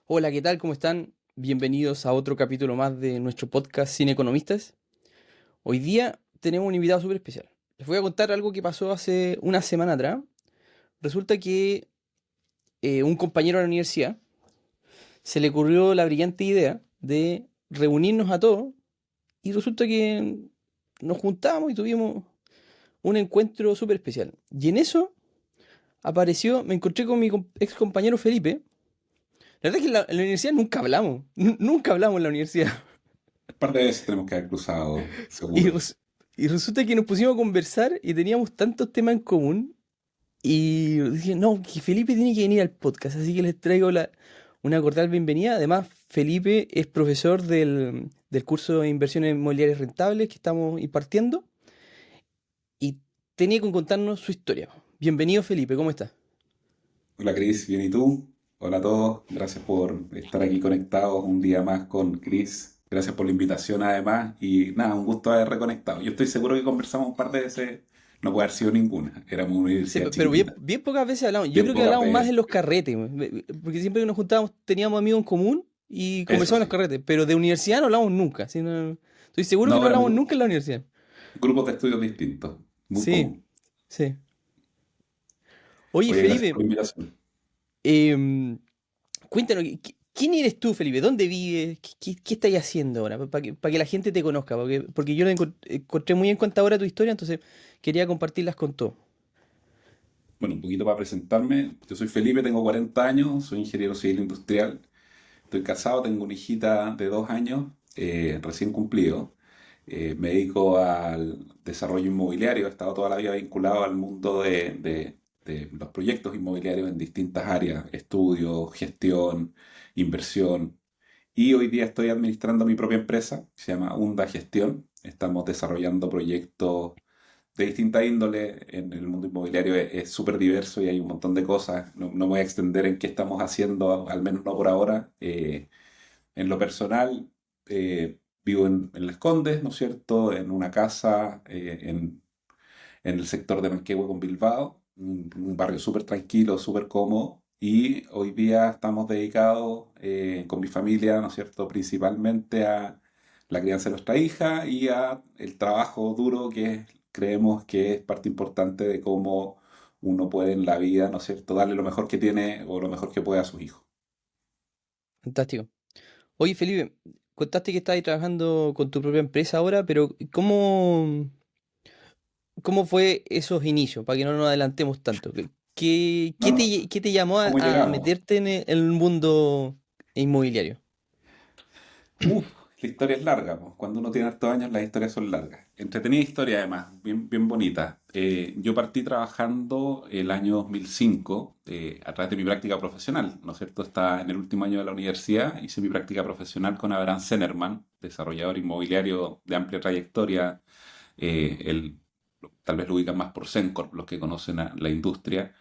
Hola, ¿qué tal? ¿Cómo están? Bienvenidos a otro capítulo más de nuestro podcast Cine Economistas. Hoy día tenemos un invitado súper especial. Les voy a contar algo que pasó hace una semana atrás. Resulta que un compañero de la universidad se le ocurrió la brillante idea de reunirnos a todos y resulta que nos juntamos y tuvimos un encuentro súper especial. Y en eso me encontré con mi ex compañero Felipe. La verdad es que en la universidad nunca hablamos, nunca hablamos en la universidad. Un par de veces tenemos que haber cruzado, Y, seguro. y resulta que nos pusimos a conversar y teníamos tantos temas en común. Y dije, no, que Felipe tiene que venir al podcast, así que les traigo una cordial bienvenida. Además, Felipe es profesor del curso de inversiones inmobiliarias rentables que estamos impartiendo y tenía que contarnos su historia. Bienvenido, Felipe, ¿cómo estás? Hola Cris, ¿bien y tú? Hola a todos, gracias por estar aquí conectados un día más con Cris. Gracias por la invitación además y nada, un gusto haber reconectado. Yo estoy seguro que conversamos un par de veces, no puede haber sido ninguna, éramos una Sí, universidad pero bien, chiquitita, bien pocas veces hablamos. Yo bien creo que pocas hablamos más veces, en los carretes, porque siempre que nos juntábamos teníamos amigos en común y eso conversábamos en los sí. carretes, pero de universidad no hablamos nunca. ¿Sí? Estoy seguro que no No, hablamos éramos nunca en la universidad. grupos de estudios distintos, muy Sí, común. sí. Oye, Oye, gracias Felipe, por la invitación. em, cuéntanos, ¿quién eres tú, Felipe? ¿Dónde vives? ¿Qué estás haciendo ahora? Para que la gente te conozca, porque yo encontré muy encantadora tu historia, entonces quería compartirlas con todos. Bueno, un poquito para presentarme, yo soy Felipe, tengo 40 años, soy ingeniero civil industrial. Estoy casado, tengo una hijita de 2 años, recién cumplido. Me dedico al desarrollo inmobiliario, he estado toda la vida vinculado al mundo de los proyectos inmobiliarios en distintas áreas, estudio, gestión, inversión. Y hoy día estoy administrando mi propia empresa, que se llama Hunda Gestión. Estamos desarrollando proyectos de distinta índole. En el mundo inmobiliario es súper diverso y hay un montón de cosas. No, no me voy a extender en qué estamos haciendo, al menos no por ahora. En lo personal, vivo en Las Condes, ¿no es cierto? En una casa en el sector de Manquehue con Bilbao, un barrio súper tranquilo, súper cómodo. Y hoy día estamos dedicados con mi familia, ¿no es cierto? Principalmente a la crianza de nuestra hija y a el trabajo duro creemos que es parte importante de cómo uno puede en la vida, ¿no es cierto?, darle lo mejor que tiene o lo mejor que puede a sus hijos. Fantástico. Oye, Felipe, contaste que estás ahí trabajando con tu propia empresa ahora, pero ¿cómo fue esos inicios? Para que no nos adelantemos tanto. No, no, ¿Qué te llamó a, ¿cómo a llegamos? meterte en el mundo inmobiliario? Uf, la historia es larga, pues. Cuando uno tiene hartos años, las historias son largas. Entretenida historia, además, bien, bien bonita. Yo partí trabajando el año 2005 a través de mi práctica profesional, ¿no es cierto? Está en el último año de la universidad, hice mi práctica profesional con Abraham Zenerman, desarrollador inmobiliario de amplia trayectoria. Él, tal vez lo ubican más por Sencorp, los que conocen a la industria.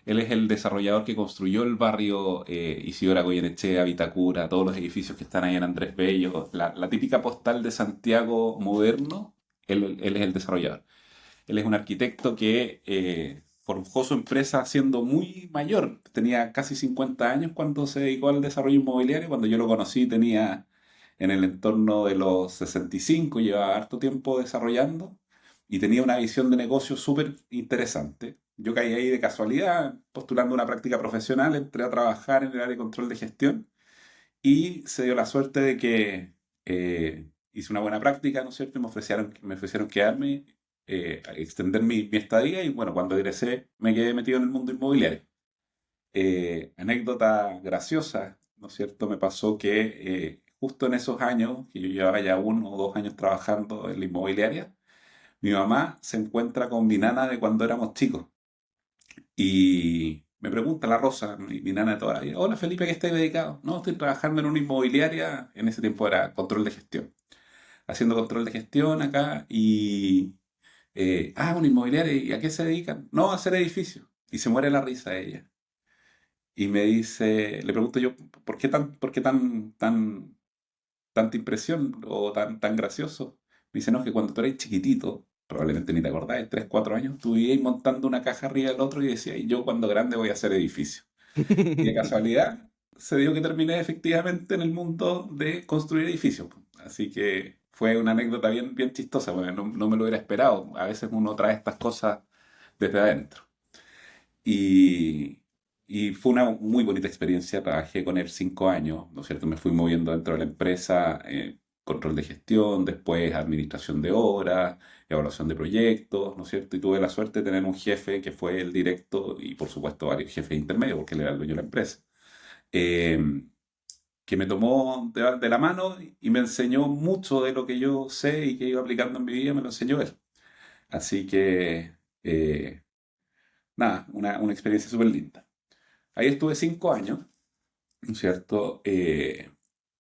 Él es el desarrollador que construyó el barrio Isidora Goyenechea, Vitacura, todos los edificios que están ahí en Andrés Bello, la típica postal de Santiago moderno. Él es el desarrollador. Él es un arquitecto que forjó su empresa siendo muy mayor. Tenía casi 50 años cuando se dedicó al desarrollo inmobiliario. Cuando yo lo conocí tenía en el entorno de los 65, llevaba harto tiempo desarrollando y tenía una visión de negocio súper interesante. Yo caí ahí de casualidad, postulando una práctica profesional, entré a trabajar en el área de control de gestión y se dio la suerte de que hice una buena práctica, ¿no es cierto? Y me ofrecieron quedarme, extender mi estadía y bueno, cuando egresé me quedé metido en el mundo inmobiliario. Anécdota graciosa, ¿no es cierto? Me pasó que justo en esos años, que yo llevaba ya 1 o 2 años trabajando en la inmobiliaria, mi mamá se encuentra con mi nana de cuando éramos chicos y me pregunta la Rosa, mi nana de toda la vida: hola Felipe, ¿qué estás dedicado? No, estoy trabajando en una inmobiliaria, en ese tiempo era control de gestión, haciendo control de gestión acá y... una inmobiliaria, ¿y a qué se dedican? No, a hacer edificios. Y se muere la risa ella. Y me dice, le pregunto yo, ¿por qué tanta impresión o tan gracioso? Me dice, no, es que cuando tú eres chiquitito, probablemente ni te acordás, de 3 4 años, tú ibas montando una caja arriba del otro y decías: "Y yo cuando grande voy a hacer edificio". Y de casualidad, se dio que terminé efectivamente en el mundo de construir edificios. Así que fue una anécdota bien, bien chistosa, porque no me lo hubiera esperado. A veces uno trae estas cosas desde adentro. Y, y fue una muy bonita experiencia. Trabajé con él 5 años, ¿no es cierto? Me fui moviendo dentro de la empresa, control de gestión, después administración de obras, evaluación de proyectos, ¿no es cierto? Y tuve la suerte de tener un jefe que fue el directo y por supuesto varios jefes intermedios, porque él era el dueño de la empresa, eh, que me tomó de la mano y me enseñó mucho de lo que yo sé y que iba aplicando en mi vida, me lo enseñó él. Así que, nada, una experiencia súper linda. Ahí estuve 5 años, ¿no es cierto?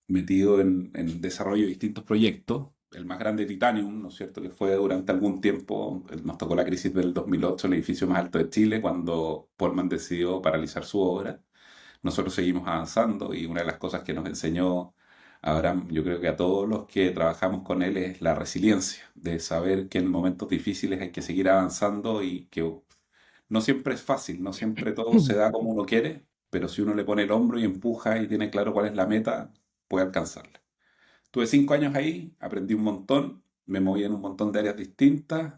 Metido en desarrollo de distintos proyectos. El más grande, Titanium, ¿no es cierto? Que fue durante algún tiempo, nos tocó la crisis del 2008, el edificio más alto de Chile, cuando Polman decidió paralizar su obra. Nosotros seguimos avanzando y una de las cosas que nos enseñó Abraham, yo creo que a todos los que trabajamos con él, es la resiliencia, de saber que en momentos difíciles hay que seguir avanzando y que no siempre es fácil, no siempre todo se da como uno quiere, pero si uno le pone el hombro y empuja y tiene claro cuál es la meta, puede alcanzarla. Tuve 5 años ahí, aprendí un montón, me moví en un montón de áreas distintas,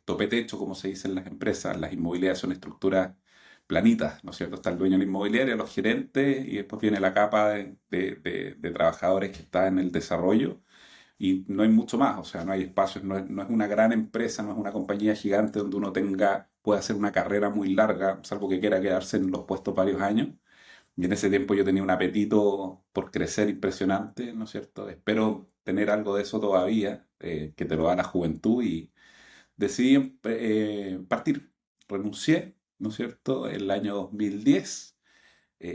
topé techo, como se dice en las empresas. Las inmobiliarias son estructuras planitas, ¿no es cierto? Está el dueño de la inmobiliaria, los gerentes, y después viene la capa de trabajadores que está en el desarrollo, y no hay mucho más, o sea, no hay espacios, no es una gran empresa, no es una compañía gigante donde uno pueda hacer una carrera muy larga, salvo que quiera quedarse en los puestos varios años. Y en ese tiempo yo tenía un apetito por crecer impresionante, ¿no es cierto? Espero tener algo de eso todavía, que te lo da la juventud, y decidí partir. Renuncié, ¿no es cierto?, el año 2010,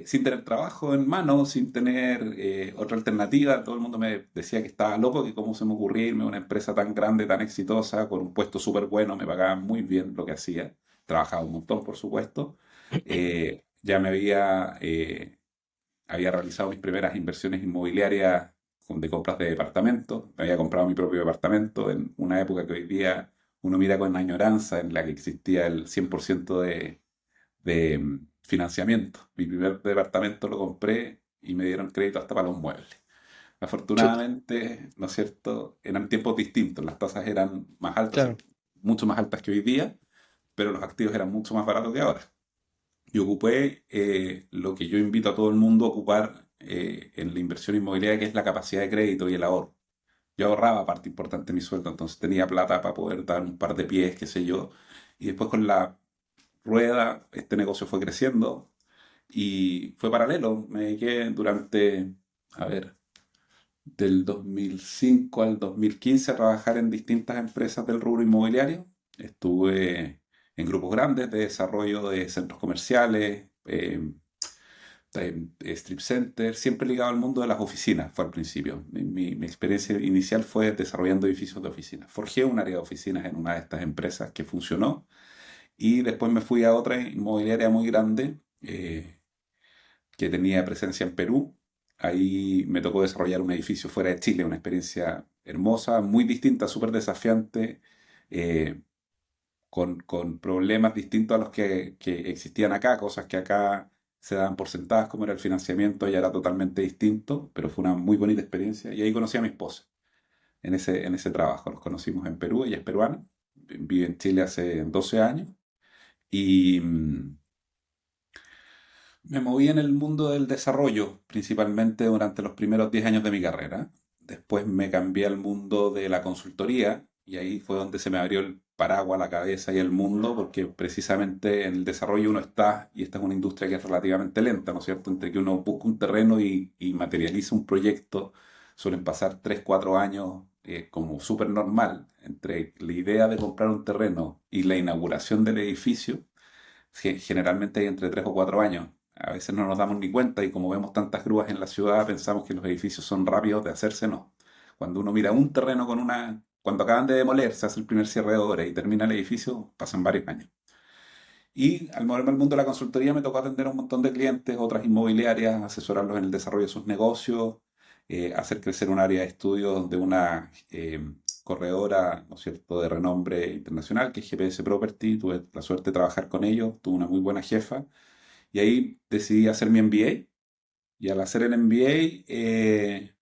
sin tener trabajo en mano, sin tener otra alternativa. Todo el mundo me decía que estaba loco, que cómo se me ocurría irme a una empresa tan grande, tan exitosa, con un puesto súper bueno, me pagaban muy bien lo que hacía, trabajaba un montón, por supuesto. Ya había realizado mis primeras inversiones inmobiliarias de compras de departamentos, me había comprado mi propio departamento en una época que hoy día uno mira con añoranza, en la que existía el 100% de financiamiento. Mi primer departamento lo compré y me dieron crédito hasta para los muebles. Chuta, Afortunadamente, ¿no es cierto? Eran tiempos distintos, las tasas eran más altas, claro. mucho más altas que hoy día, pero los activos eran mucho más baratos que ahora. Y ocupé lo que yo invito a todo el mundo a ocupar en la inversión inmobiliaria, que es la capacidad de crédito y el ahorro. Yo ahorraba parte importante de mi sueldo, entonces tenía plata para poder dar un par de pies, qué sé yo. Y después con la rueda, este negocio fue creciendo y fue paralelo. Me dediqué durante, a ver, del 2005 al 2015 a trabajar en distintas empresas del rubro inmobiliario. Estuve en grupos grandes de desarrollo de centros comerciales, strip center, siempre ligado al mundo de las oficinas, fue al principio. Mi experiencia inicial fue desarrollando edificios de oficinas. Forjé un área de oficinas en una de estas empresas que funcionó, y después me fui a otra inmobiliaria muy grande, que tenía presencia en Perú. Ahí me tocó desarrollar un edificio fuera de Chile, una experiencia hermosa, muy distinta, súper desafiante, eh, con problemas distintos a los que existían acá, cosas que acá se daban por sentadas, como era el financiamiento, ya era totalmente distinto, pero fue una muy bonita experiencia. Y ahí conocí a mi esposa, en ese trabajo. Nos conocimos en Perú, ella es peruana, vive en Chile hace 12 años, y me moví en el mundo del desarrollo, principalmente durante los primeros 10 años de mi carrera. Después me cambié al mundo de la consultoría, y ahí fue donde se me abrió el paraguas, la cabeza y el mundo, porque precisamente en el desarrollo uno está, y esta es una industria que es relativamente lenta, ¿no es cierto? Entre que uno busca un terreno y materializa un proyecto, suelen pasar 3 4 años, como súper normal. Entre la idea de comprar un terreno y la inauguración del edificio, generalmente hay entre 3 o 4 años. A veces no nos damos ni cuenta, y como vemos tantas grúas en la ciudad, pensamos que los edificios son rápidos de hacerse. No. Cuando uno mira un terreno cuando acaban de demoler, se hace el primer cierre de obra y termina el edificio, pasan varios años. Y al moverme al mundo de la consultoría me tocó atender a un montón de clientes, otras inmobiliarias, asesorarlos en el desarrollo de sus negocios, hacer crecer un área de estudios de una corredora, ¿no es cierto?, de renombre internacional, que es GPS Property. Tuve la suerte de trabajar con ellos, tuve una muy buena jefa, y ahí decidí hacer mi MBA, Y al hacer el MBA,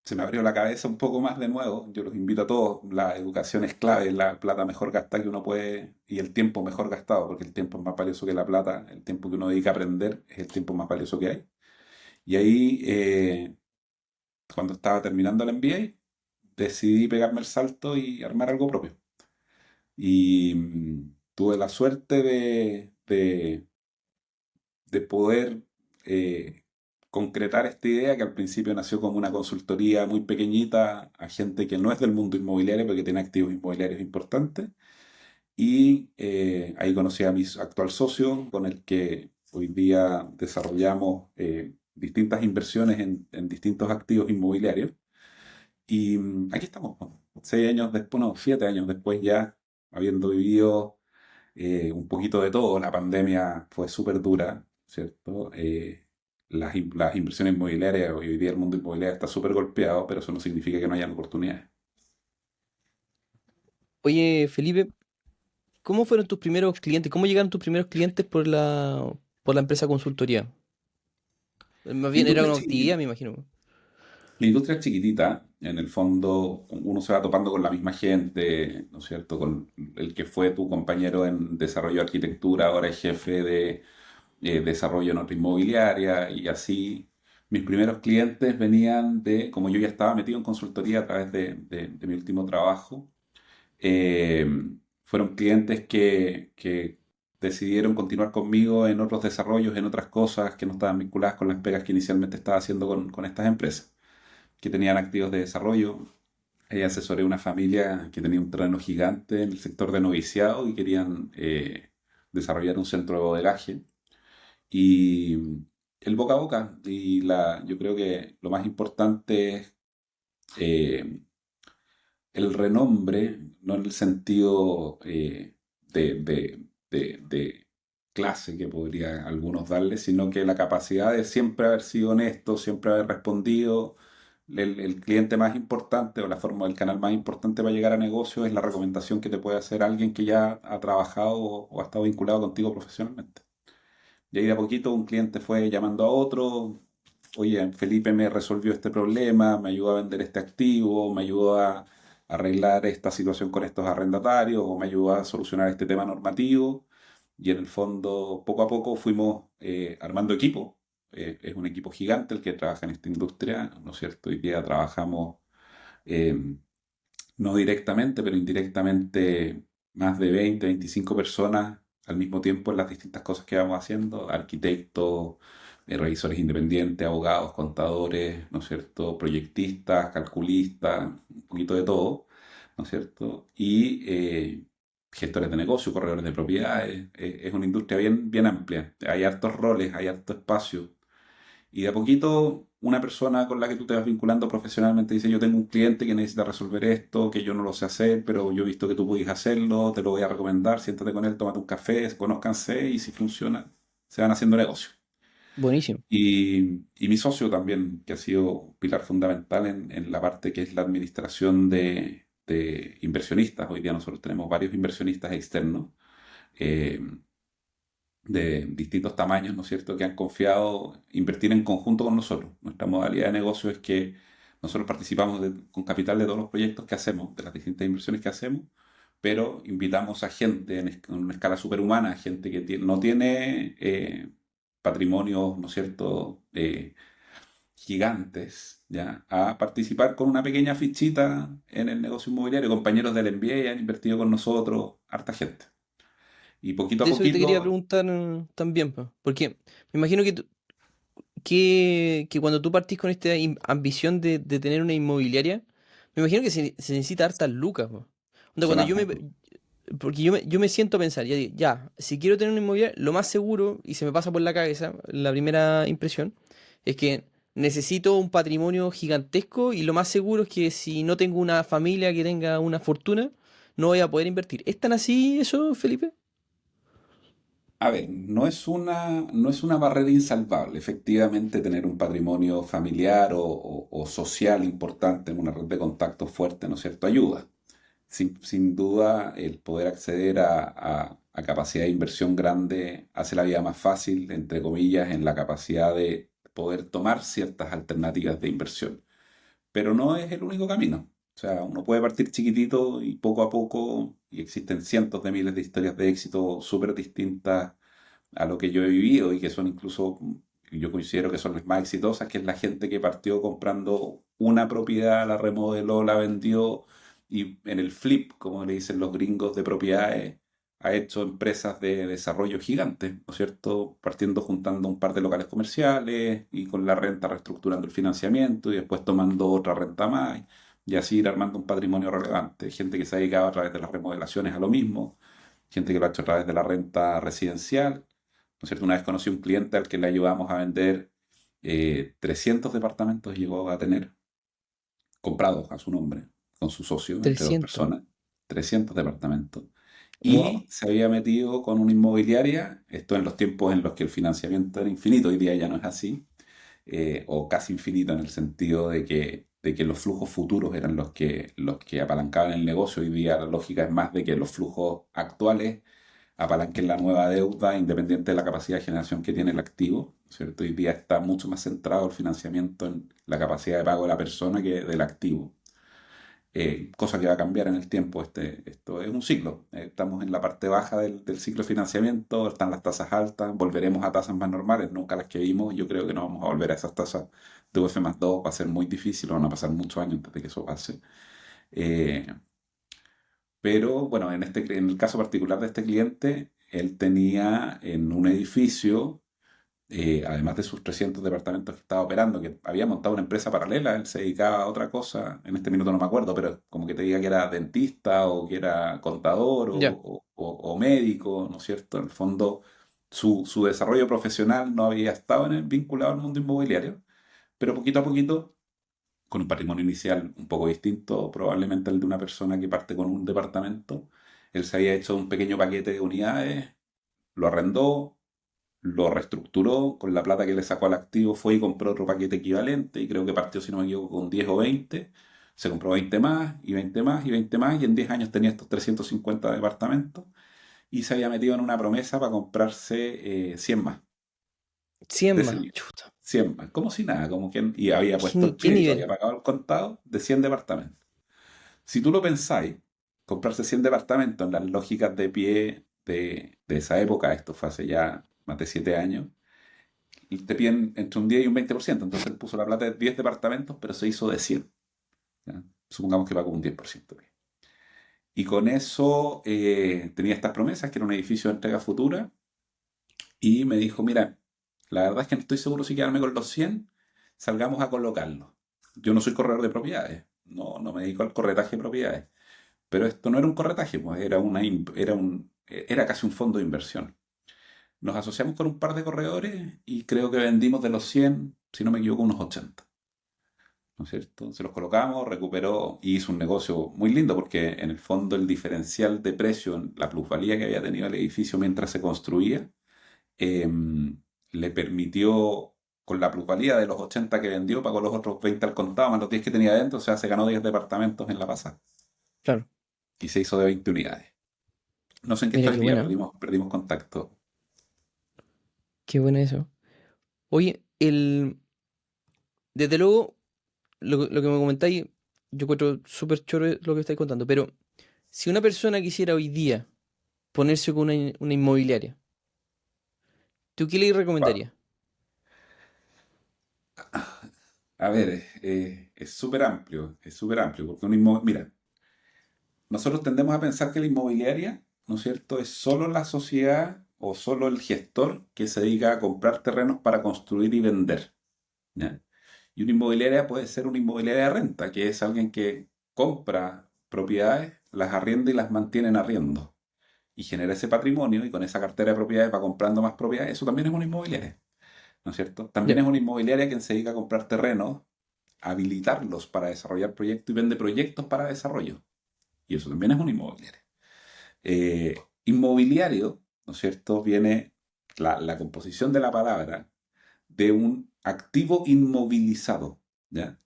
se me abrió la cabeza un poco más de nuevo. Yo los invito a todos. La educación es clave, es la plata mejor gastada que uno puede y el tiempo mejor gastado, porque el tiempo es más valioso que la plata. El tiempo que uno dedica a aprender es el tiempo más valioso que hay. Y ahí, cuando estaba terminando el MBA, decidí pegarme el salto y armar algo propio. Y tuve la suerte de poder concretar esta idea que al principio nació como una consultoría muy pequeñita a gente que no es del mundo inmobiliario, pero que tiene activos inmobiliarios importantes. Y ahí conocí a mi actual socio, con el que hoy día desarrollamos distintas inversiones en distintos activos inmobiliarios. Y aquí estamos, ¿no? 6 años después, no, 7 años después ya, habiendo vivido un poquito de todo. La pandemia fue súper dura, ¿cierto? Las inversiones inmobiliarias, hoy día el mundo inmobiliario está súper golpeado, pero eso no significa que no hayan oportunidades. Oye, Felipe, ¿cómo fueron tus primeros clientes? ¿Cómo llegaron tus primeros clientes por la empresa consultoría? Más La bien era industria es una actividad, chiquitita. me imagino. La industria es chiquitita, en el fondo uno se va topando con la misma gente, ¿no es cierto? Con el que fue tu compañero en desarrollo de arquitectura, ahora es jefe de desarrollo en otra inmobiliaria y así. Mis primeros clientes venían de, como yo ya estaba metido en consultoría a través de mi último trabajo, eh, fueron clientes que decidieron continuar conmigo en otros desarrollos, en otras cosas que no estaban vinculadas con las pegas que inicialmente estaba haciendo con estas empresas, que tenían activos de desarrollo. Asesoré una familia que tenía un terreno gigante en el sector de noviciado y querían desarrollar un centro de bodegaje. Y el boca a boca, yo creo que lo más importante es eh, el renombre, no en el sentido de clase que podría algunos darle, sino que la capacidad de siempre haber sido honesto, siempre haber respondido. El cliente más importante o la forma del canal más importante para llegar a negocio es la recomendación que te puede hacer alguien que ya ha trabajado o ha estado vinculado contigo profesionalmente. Y ahí de a poquito un cliente fue llamando a otro: oye, Felipe me resolvió este problema, me ayudó a vender este activo, me ayudó a arreglar esta situación con estos arrendatarios, o me ayudó a solucionar este tema normativo. Y en el fondo, poco a poco fuimos armando equipo. Es un equipo gigante el que trabaja en esta industria, ¿no es cierto? Hoy día trabajamos eh, no directamente, pero indirectamente, más de 20, 25 personas al mismo tiempo en las distintas cosas que vamos haciendo: arquitectos, revisores independientes, abogados, contadores, ¿no es cierto? Proyectistas, calculistas, un poquito de todo, ¿no es cierto? Y gestores de negocio, corredores de propiedades. Es una industria bien, bien amplia. Hay hartos roles, hay harto espacio. Y de a poquito, una persona con la que tú te vas vinculando profesionalmente dice: yo tengo un cliente que necesita resolver esto, que yo no lo sé hacer, pero yo he visto que tú puedes hacerlo, te lo voy a recomendar, siéntate con él, tómate un café, conózcanse, y si funciona, se van haciendo negocio. Buenísimo. Y mi socio también, que ha sido un pilar fundamental en la parte que es la administración de inversionistas. Hoy día nosotros tenemos varios inversionistas externos. eh, de distintos tamaños, ¿no es cierto?, que han confiado invertir en conjunto con nosotros. Nuestra modalidad de negocio es que nosotros participamos con capital de todos los proyectos que hacemos, de las distintas inversiones que hacemos, pero invitamos a gente en una escala superhumana, gente que no tiene patrimonios, ¿no es cierto?, gigantes, ¿ya?, a participar con una pequeña fichita en el negocio inmobiliario. Compañeros del MBA han invertido con nosotros, harta gente. Y poquito a De eso que te quería poquito. preguntar también, po, porque me imagino que cuando tú partís con esta ambición de tener una inmobiliaria, me imagino que se necesita hartas lucas, po. Onda, Son cuando hartas. porque yo me siento a pensar, ya, ya, si quiero tener una inmobiliaria, lo más seguro, y se me pasa por la cabeza, la primera impresión, es que necesito un patrimonio gigantesco y lo más seguro es que si no tengo una familia que tenga una fortuna, no voy a poder invertir. ¿Es tan así eso, Felipe? A ver, no es una barrera insalvable. Efectivamente, tener un patrimonio familiar o social importante en una red de contactos fuerte, ¿no es cierto?, ayuda. Sin duda, el poder acceder a capacidad de inversión grande hace la vida más fácil, entre comillas, en la capacidad de poder tomar ciertas alternativas de inversión. Pero no es el único camino. O sea, uno puede partir chiquitito y poco a poco, y existen cientos de miles de historias de éxito súper distintas a lo que yo he vivido y que son incluso, yo considero que son las más exitosas, que es la gente que partió comprando una propiedad, la remodeló, la vendió y en el flip, como le dicen los gringos de propiedades, ha hecho empresas de desarrollo gigantes, ¿no es cierto? Partiendo juntando un par de locales comerciales y con la renta reestructurando el financiamiento y después tomando otra renta más y así ir armando un patrimonio relevante. Gente que se ha dedicado a través de las remodelaciones a lo mismo, gente que lo ha hecho a través de la renta residencial, ¿no es cierto? Una vez conocí a un cliente al que le ayudamos a vender 300 departamentos, llegó a tener comprados a su nombre, con su socio, entre dos 300. personas, 300 departamentos. Wow. Y se había metido con una inmobiliaria, esto en los tiempos en los que el financiamiento era infinito, hoy día ya no es así, o casi infinito en el sentido de que los flujos futuros eran los que apalancaban el negocio. Hoy día la lógica es más de que los flujos actuales apalanquen la nueva deuda independiente de la capacidad de generación que tiene el activo, ¿cierto? Hoy día está mucho más centrado el financiamiento en la capacidad de pago de la persona que del activo. Cosa que va a cambiar en el tiempo. Esto es un ciclo. Estamos en la parte baja del ciclo de financiamiento, están las tasas altas, volveremos a tasas más normales, nunca las que vimos. Yo creo que no vamos a volver a esas tasas de UF más 2, va a ser muy difícil, van a pasar muchos años antes de que eso pase. Eh, pero bueno, en el caso particular de este cliente, él tenía en un edificio, además de sus 300 departamentos que estaba operando, que había montado una empresa paralela, él se dedicaba a otra cosa, en este minuto no me acuerdo, pero como que te diga que era dentista o que era contador Ya. o médico, ¿no es cierto? En el fondo, su desarrollo profesional no había estado vinculado al mundo inmobiliario, pero poquito a poquito, con un patrimonio inicial un poco distinto, probablemente al de una persona que parte con un departamento, él se había hecho un pequeño paquete de unidades, lo arrendó, lo reestructuró, con la plata que le sacó al activo fue y compró otro paquete equivalente y creo que partió, si no me equivoco, con 10 o 20. Se compró 20 más y 20 más y 20 más y en 10 años tenía estos 350 departamentos y se había metido en una promesa para comprarse 100 más 100 de ese más. nivel. Chuta. 100 más, como si nada, como quien, y había ¿Qué, puesto el qué pie y había nivel? pagado el contado de 100 departamentos. Si tú lo pensáis, comprarse 100 departamentos en las lógicas de pie de esa época, esto fue hace ya más de 7 años, y te piden entre un 10 y un 20%. Entonces él puso la plata de 10 departamentos, pero se hizo de 100. ¿Ya? Supongamos que pagó un 10%. Y con eso tenía estas promesas, que era un edificio de entrega futura, y me dijo, mira, la verdad es que no estoy seguro si quedarme con los 100, salgamos a colocarlos. Yo no soy corredor de propiedades, no me dedico al corretaje de propiedades, pero esto no era un corretaje, pues era casi un fondo de inversión. Nos asociamos con un par de corredores y creo que vendimos de los 100, si no me equivoco, unos 80. ¿No es cierto? Se los colocamos, recuperó y hizo un negocio muy lindo porque en el fondo el diferencial de precio, en la plusvalía que había tenido el edificio mientras se construía, eh, le permitió, con la plusvalía de los 80 que vendió, pagó los otros 20 al contado, más los 10 que tenía adentro, o sea, se ganó 10 departamentos en la pasada Claro. y se hizo de 20 unidades. No sé en qué está Mira, hoy qué día, buena. perdimos contacto. Qué buena eso. Oye, desde luego, lo que me comentáis, yo encuentro súper choro lo que estáis contando, pero si una persona quisiera hoy día ponerse con una inmobiliaria, ¿tú qué le Wow. recomendarías? A ver, es súper amplio, porque mira, nosotros tendemos a pensar que la inmobiliaria, ¿no es cierto?, es solo la sociedad o solo el gestor que se dedica a comprar terrenos para construir y vender. ¿Ya? Y una inmobiliaria puede ser una inmobiliaria de renta, que es alguien que compra propiedades, las arrienda y las mantiene en arriendo. Y genera ese patrimonio y con esa cartera de propiedades va comprando más propiedades. Eso también es una inmobiliaria, ¿no es cierto? También Ya. es una inmobiliaria quien se dedica a comprar terrenos, habilitarlos para desarrollar proyectos y vende proyectos para desarrollo. Y eso también es una inmobiliaria. Inmobiliario, ¿no es cierto? Viene la composición de la palabra de un activo inmovilizado. ¿Ya?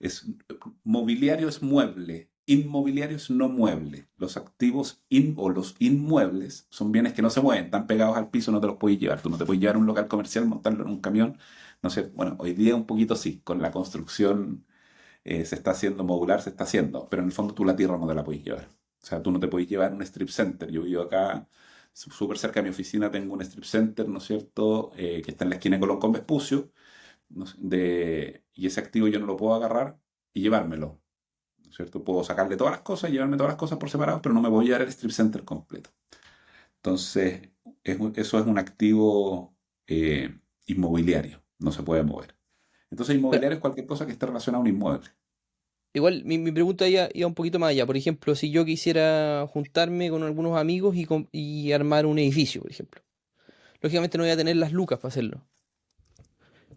Mobiliario es mueble, inmobiliario es no mueble. Los activos o los inmuebles son bienes que no se mueven, están pegados al piso, no te los puedes llevar. Tú no te puedes llevar a un local comercial, montarlo en un camión, ¿no es cierto? Bueno, hoy día un poquito sí, con la construcción se está haciendo modular, se está haciendo, pero en el fondo tú la tierra no te la puedes llevar. O sea, tú no te puedes llevar un strip center. Yo vivo acá, súper cerca de mi oficina, tengo un strip center, ¿no es cierto? Que está en la esquina de Colón con Vespucio, ¿no es? Y ese activo yo no lo puedo agarrar y llevármelo, ¿no es cierto? Puedo sacarle todas las cosas, llevarme todas las cosas por separado, pero no me voy a llevar el strip center completo. Entonces, eso es un activo inmobiliario, no se puede mover. Entonces, Pero inmobiliario es cualquier cosa que esté relacionada a un inmueble. igual mi pregunta iba un poquito más allá. Por ejemplo, si yo quisiera juntarme con algunos amigos y armar un edificio, por ejemplo. Lógicamente no voy a tener las lucas para hacerlo.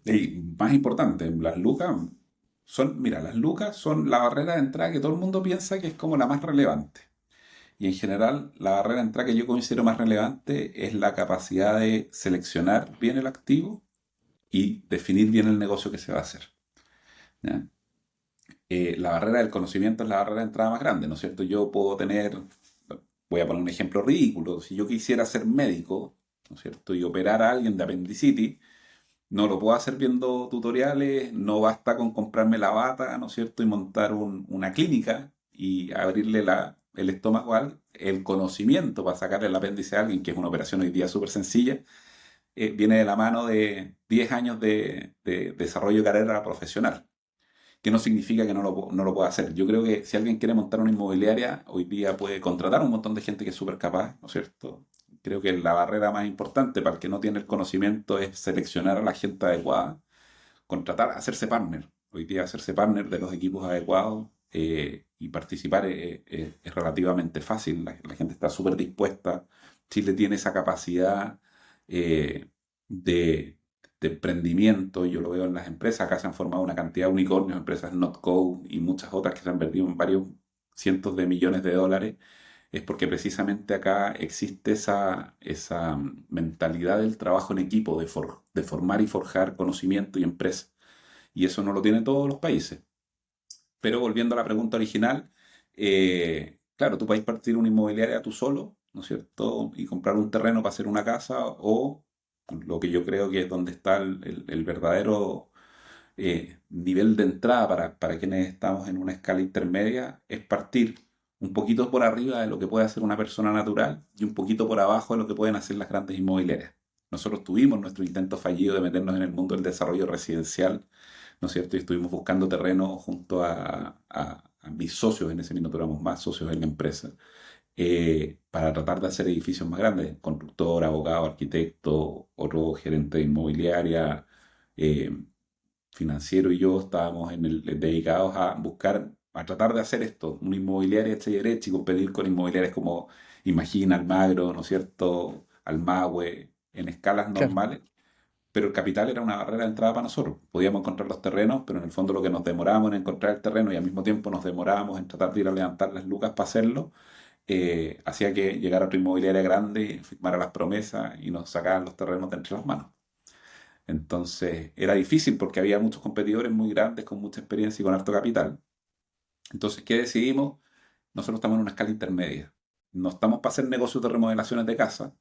Y más importante, las lucas son, mira, las lucas son la barrera de entrada que todo el mundo piensa que es como la más relevante. Y en general, la barrera de entrada que yo considero más relevante es la capacidad de seleccionar bien el activo y definir bien el negocio que se va a hacer. ¿Ya? La barrera del conocimiento es la barrera de entrada más grande, ¿no es cierto? Yo puedo tener, voy a poner un ejemplo ridículo, si yo quisiera ser médico, ¿no es cierto? Y operar a alguien de apendicitis, no lo puedo hacer viendo tutoriales, no basta con comprarme la bata, ¿no es cierto? Y montar una clínica y abrirle el estómago a alguien. El conocimiento para sacarle el apéndice a alguien, que es una operación hoy día súper sencilla, viene de la mano de 10 años de desarrollo de carrera profesional, que no significa que no lo pueda hacer. Yo creo que si alguien quiere montar una inmobiliaria, hoy día puede contratar a un montón de gente que es súper capaz, ¿no es cierto? Creo que la barrera más importante para el que no tiene el conocimiento es seleccionar a la gente adecuada, contratar, hacerse partner. Hoy día hacerse partner de los equipos adecuados y participar es relativamente fácil. La gente está súper dispuesta. Chile tiene esa capacidad eh, de, de emprendimiento. Yo lo veo en las empresas. Acá se han formado una cantidad de unicornios, empresas Notco y muchas otras que se han perdido en varios cientos de millones de dólares. Es porque precisamente acá existe esa mentalidad del trabajo en equipo, de formar y forjar conocimiento y empresa. Y eso no lo tienen todos los países. Pero volviendo a la pregunta original, claro, tú puedes partir una inmobiliaria tú solo, ¿no es cierto? Y comprar un terreno para hacer una casa o lo que yo creo que es donde está el verdadero nivel de entrada para quienes estamos en una escala intermedia, es partir un poquito por arriba de lo que puede hacer una persona natural y un poquito por abajo de lo que pueden hacer las grandes inmobiliarias. Nosotros tuvimos nuestro intento fallido de meternos en el mundo del desarrollo residencial, ¿no es cierto? Y estuvimos buscando terreno junto a mis socios, en ese minuto éramos más socios en la empresa, para tratar de hacer edificios más grandes, constructor, abogado, arquitecto, otro gerente de inmobiliaria, eh, financiero y yo estábamos dedicados a buscar, a tratar de hacer esto, una inmobiliaria hecha y derecha y competir con inmobiliarias como Imagina, Almagro, ¿no es cierto? Almagüe, en escalas Claro. normales, pero el capital era una barrera de entrada para nosotros. Podíamos encontrar los terrenos, pero en el fondo lo que nos demorábamos en encontrar el terreno y al mismo tiempo nos demorábamos en tratar de ir a levantar las lucas para hacerlo, hacía que llegara otra inmobiliaria grande, firmara las promesas y nos sacaran los terrenos de entre las manos. Entonces era difícil porque había muchos competidores muy grandes con mucha experiencia y con harto capital. Entonces, ¿qué decidimos? Nosotros estamos en una escala intermedia. No estamos para hacer negocios de remodelaciones de casa,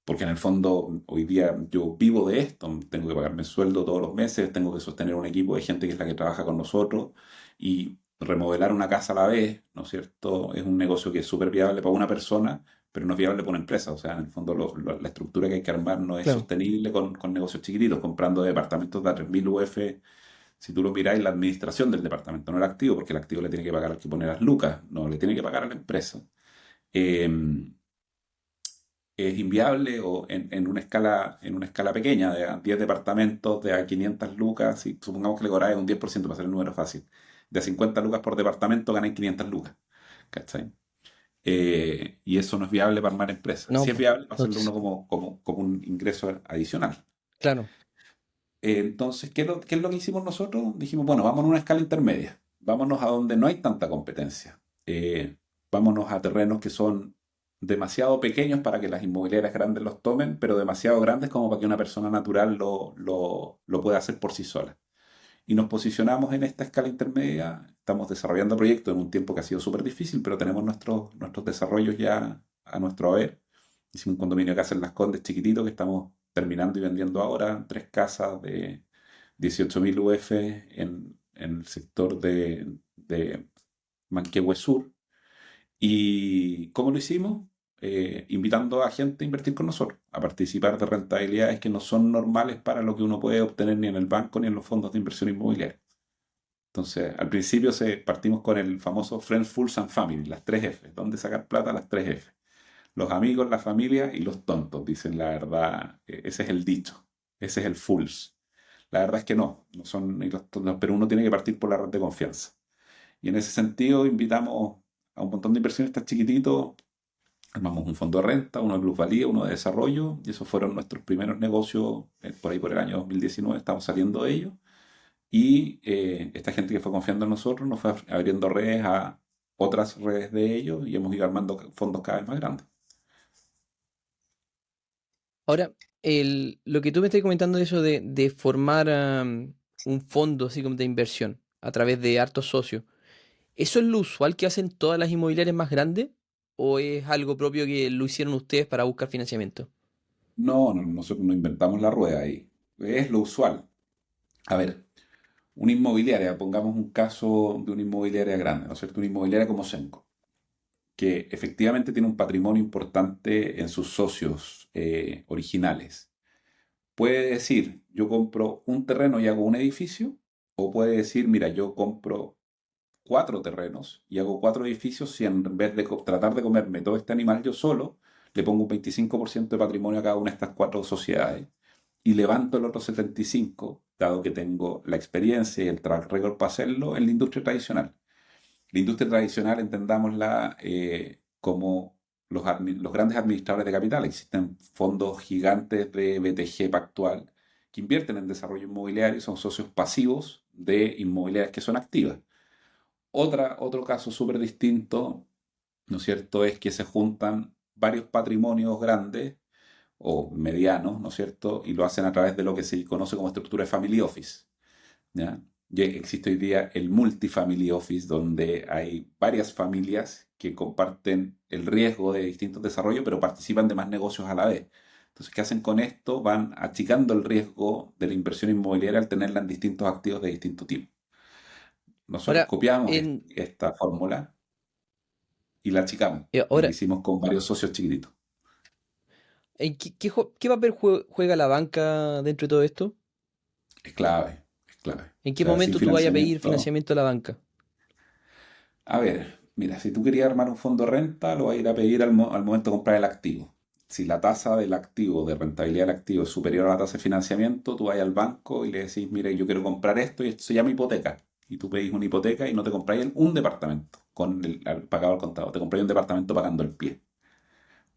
porque en el fondo hoy día yo vivo de esto, tengo que pagarme sueldo todos los meses, tengo que sostener un equipo de gente que es la que trabaja con nosotros y remodelar una casa a la vez, ¿no es cierto? Es un negocio que es súper viable para una persona, pero no es viable para una empresa. O sea, en el fondo la estructura que hay que armar no es Claro. sostenible con negocios chiquititos, comprando departamentos de a 3.000 UF. Si tú lo miráis, la administración del departamento, no el activo, porque el activo le tiene que pagar al que pone las lucas, no, le tiene que pagar a la empresa. Eh, es inviable o en una escala pequeña, de a 10 departamentos, de a 500 lucas, si supongamos que le cobráis un 10% para hacer el número fácil, de a 50 lucas por departamento ganáis 500 lucas, ¿cachai? Y eso no es viable para armar empresas. No, Sí es pues. viable para No hacerlo uno como un ingreso adicional. claro. Entonces, ¿qué es lo que hicimos nosotros? Dijimos, bueno, vámonos a una escala intermedia, vámonos a donde no hay tanta competencia. Vámonos a terrenos que son demasiado pequeños para que las inmobiliarias grandes los tomen, pero demasiado grandes como para que una persona natural lo pueda hacer por sí sola. Y nos posicionamos en esta escala intermedia, estamos desarrollando proyectos en un tiempo que ha sido súper difícil, pero tenemos nuestros desarrollos ya a nuestro haber. Hicimos un condominio que hace en Las Condes chiquitito, que estamos terminando y vendiendo ahora 3 casas de 18.000 UF en el sector de Manquehue Sur. ¿Y cómo lo hicimos? Invitando a gente a invertir con nosotros, a participar de rentabilidades que no son normales para lo que uno puede obtener ni en el banco ni en los fondos de inversión inmobiliaria. Entonces, al principio partimos con el famoso Friends, Fools and Family, las 3 F. ¿Dónde sacar plata? Las 3 F. Los amigos, la familia y los tontos, dicen la verdad. Ese es el dicho. Ese es el Fools. La verdad es que no son ni los tontos, pero uno tiene que partir por la red de confianza. Y en ese sentido invitamos a un montón de inversionistas chiquititos, armamos un fondo de renta, uno de plusvalía, uno de desarrollo, y esos fueron nuestros primeros negocios por ahí por el año 2019, estamos saliendo de ellos. Y esta gente que fue confiando en nosotros nos fue abriendo redes a otras redes de ellos y hemos ido armando fondos cada vez más grandes. Ahora, lo que tú me estás comentando de eso de formar un fondo así como de inversión a través de hartos socios, ¿eso es lo usual que hacen todas las inmobiliarias más grandes? ¿O es algo propio que lo hicieron ustedes para buscar financiamiento? No, nosotros no inventamos la rueda ahí. Es lo usual. A ver, una inmobiliaria, pongamos un caso de una inmobiliaria grande, ¿no es cierto? Una inmobiliaria como Senco, que efectivamente tiene un patrimonio importante en sus socios originales. Puede decir, yo compro un terreno y hago un edificio, o puede decir, mira, yo compro 4 terrenos y hago 4 edificios y en vez de tratar de comerme todo este animal yo solo, le pongo un 25% de patrimonio a cada una de estas 4 sociedades y levanto el otro 75%, dado que tengo la experiencia y el track record para hacerlo en la industria tradicional. La industria tradicional, entendámosla como los grandes administradores de capital. Existen fondos gigantes de BTG Pactual que invierten en desarrollo inmobiliario y son socios pasivos de inmobiliarias que son activas. Otro caso súper distinto, ¿no es cierto?, es que se juntan varios patrimonios grandes o medianos, ¿no es cierto?, y lo hacen a través de lo que se conoce como estructura de family office. ¿Ya? Ya existe hoy día el multifamily office, donde hay varias familias que comparten el riesgo de distintos desarrollos, pero participan de más negocios a la vez. Entonces, ¿qué hacen con esto? Van achicando el riesgo de la inversión inmobiliaria al tenerla en distintos activos de distinto tipo. Nosotros Ahora, copiamos esta fórmula y la achicamos. Y la ahora, hicimos con varios socios chiquititos. ¿en qué papel juega la banca dentro de todo esto? Es clave, es clave. ¿En O qué sea, sin momento tú vayas a pedir financiamiento. financiamiento a la banca? A ver, mira, si tú querías armar un fondo de renta, lo vas a ir a pedir al momento de comprar el activo. Si la tasa del activo, de rentabilidad del activo, es superior a la tasa de financiamiento, tú vas al banco y le decís, mire, yo quiero comprar esto y esto se llama hipoteca. Y tú pedís una hipoteca y no te compráis un departamento con el pagado al contado, te compráis un departamento pagando el pie,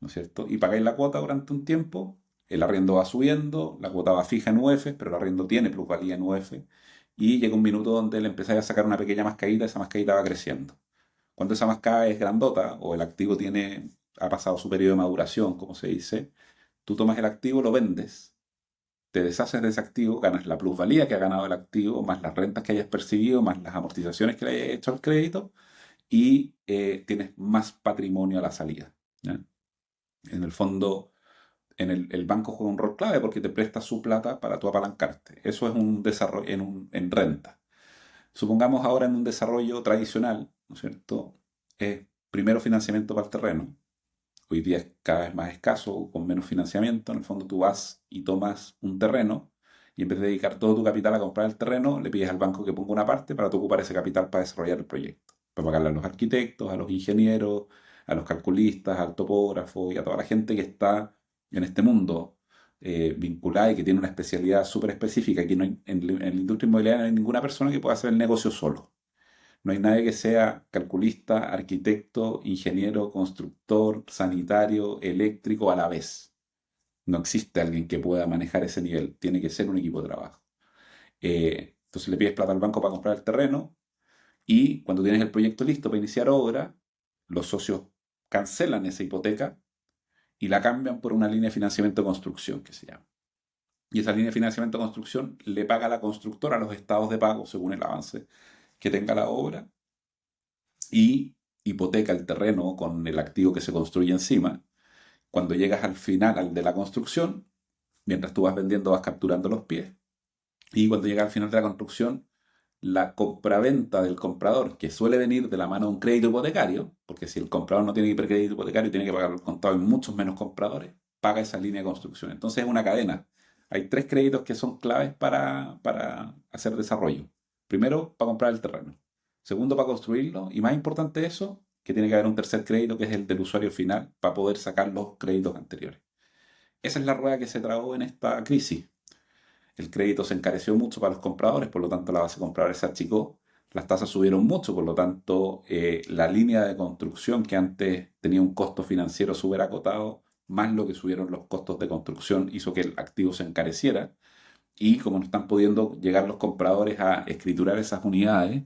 ¿no es cierto? Y pagáis la cuota durante un tiempo, el arriendo va subiendo, la cuota va fija en UF, pero el arriendo tiene plusvalía en UF, y llega un minuto donde le empezáis a sacar una pequeña mascadita, esa mascadita va creciendo. Cuando esa mascada es grandota o el activo ha pasado su periodo de maduración, como se dice, tú tomas el activo, lo vendes, te deshaces de ese activo, ganas la plusvalía que ha ganado el activo, más las rentas que hayas percibido, más las amortizaciones que le hayas hecho al crédito, y tienes más patrimonio a la salida. ¿Ya? En el fondo, el banco juega un rol clave porque te presta su plata para tú apalancarte. Eso es un desarrollo en renta. Supongamos ahora en un desarrollo tradicional, ¿no es cierto? Primero financiamiento para el terreno. Hoy día es cada vez más escaso, con menos financiamiento. En el fondo tú vas y tomas un terreno y en vez de dedicar todo tu capital a comprar el terreno, le pides al banco que ponga una parte para tú ocupar ese capital para desarrollar el proyecto. Para pagarle a los arquitectos, a los ingenieros, a los calculistas, al topógrafo y a toda la gente que está en este mundo vinculada y que tiene una especialidad súper específica. Aquí no hay, en la industria inmobiliaria no hay ninguna persona que pueda hacer el negocio solo. No hay nadie que sea calculista, arquitecto, ingeniero, constructor, sanitario, eléctrico a la vez. No existe alguien que pueda manejar ese nivel. Tiene que ser un equipo de trabajo. Entonces le pides plata al banco para comprar el terreno y cuando tienes el proyecto listo para iniciar obra, los socios cancelan esa hipoteca y la cambian por una línea de financiamiento de construcción que se llama. Y esa línea de financiamiento de construcción le paga a la constructora los estados de pago según el avance que tenga la obra y hipoteca el terreno con el activo que se construye encima. Cuando llegas al final, al de la construcción, Mientras tú vas vendiendo, vas capturando los pies. Y cuando llega al final de la construcción, la compraventa del comprador, que suele venir de la mano de un crédito hipotecario, porque si el comprador no tiene hipercrédito hipotecario, tiene que pagar el contado y muchos menos compradores, paga esa línea de construcción. Entonces es una cadena. Hay tres créditos que son claves para hacer desarrollo. Primero, para comprar el terreno. Segundo, para construirlo. Y más importante de eso, que tiene que haber un tercer crédito, que es el del usuario final, para poder sacar los créditos anteriores. Esa es la rueda que se tragó en esta crisis. El crédito se encareció mucho para los compradores, por lo tanto la base de compradores se achicó, las tasas subieron mucho, por lo tanto la línea de construcción que antes tenía un costo financiero súper acotado, más lo que subieron los costos de construcción, hizo que el activo se encareciera y como no están pudiendo llegar los compradores a escriturar esas unidades,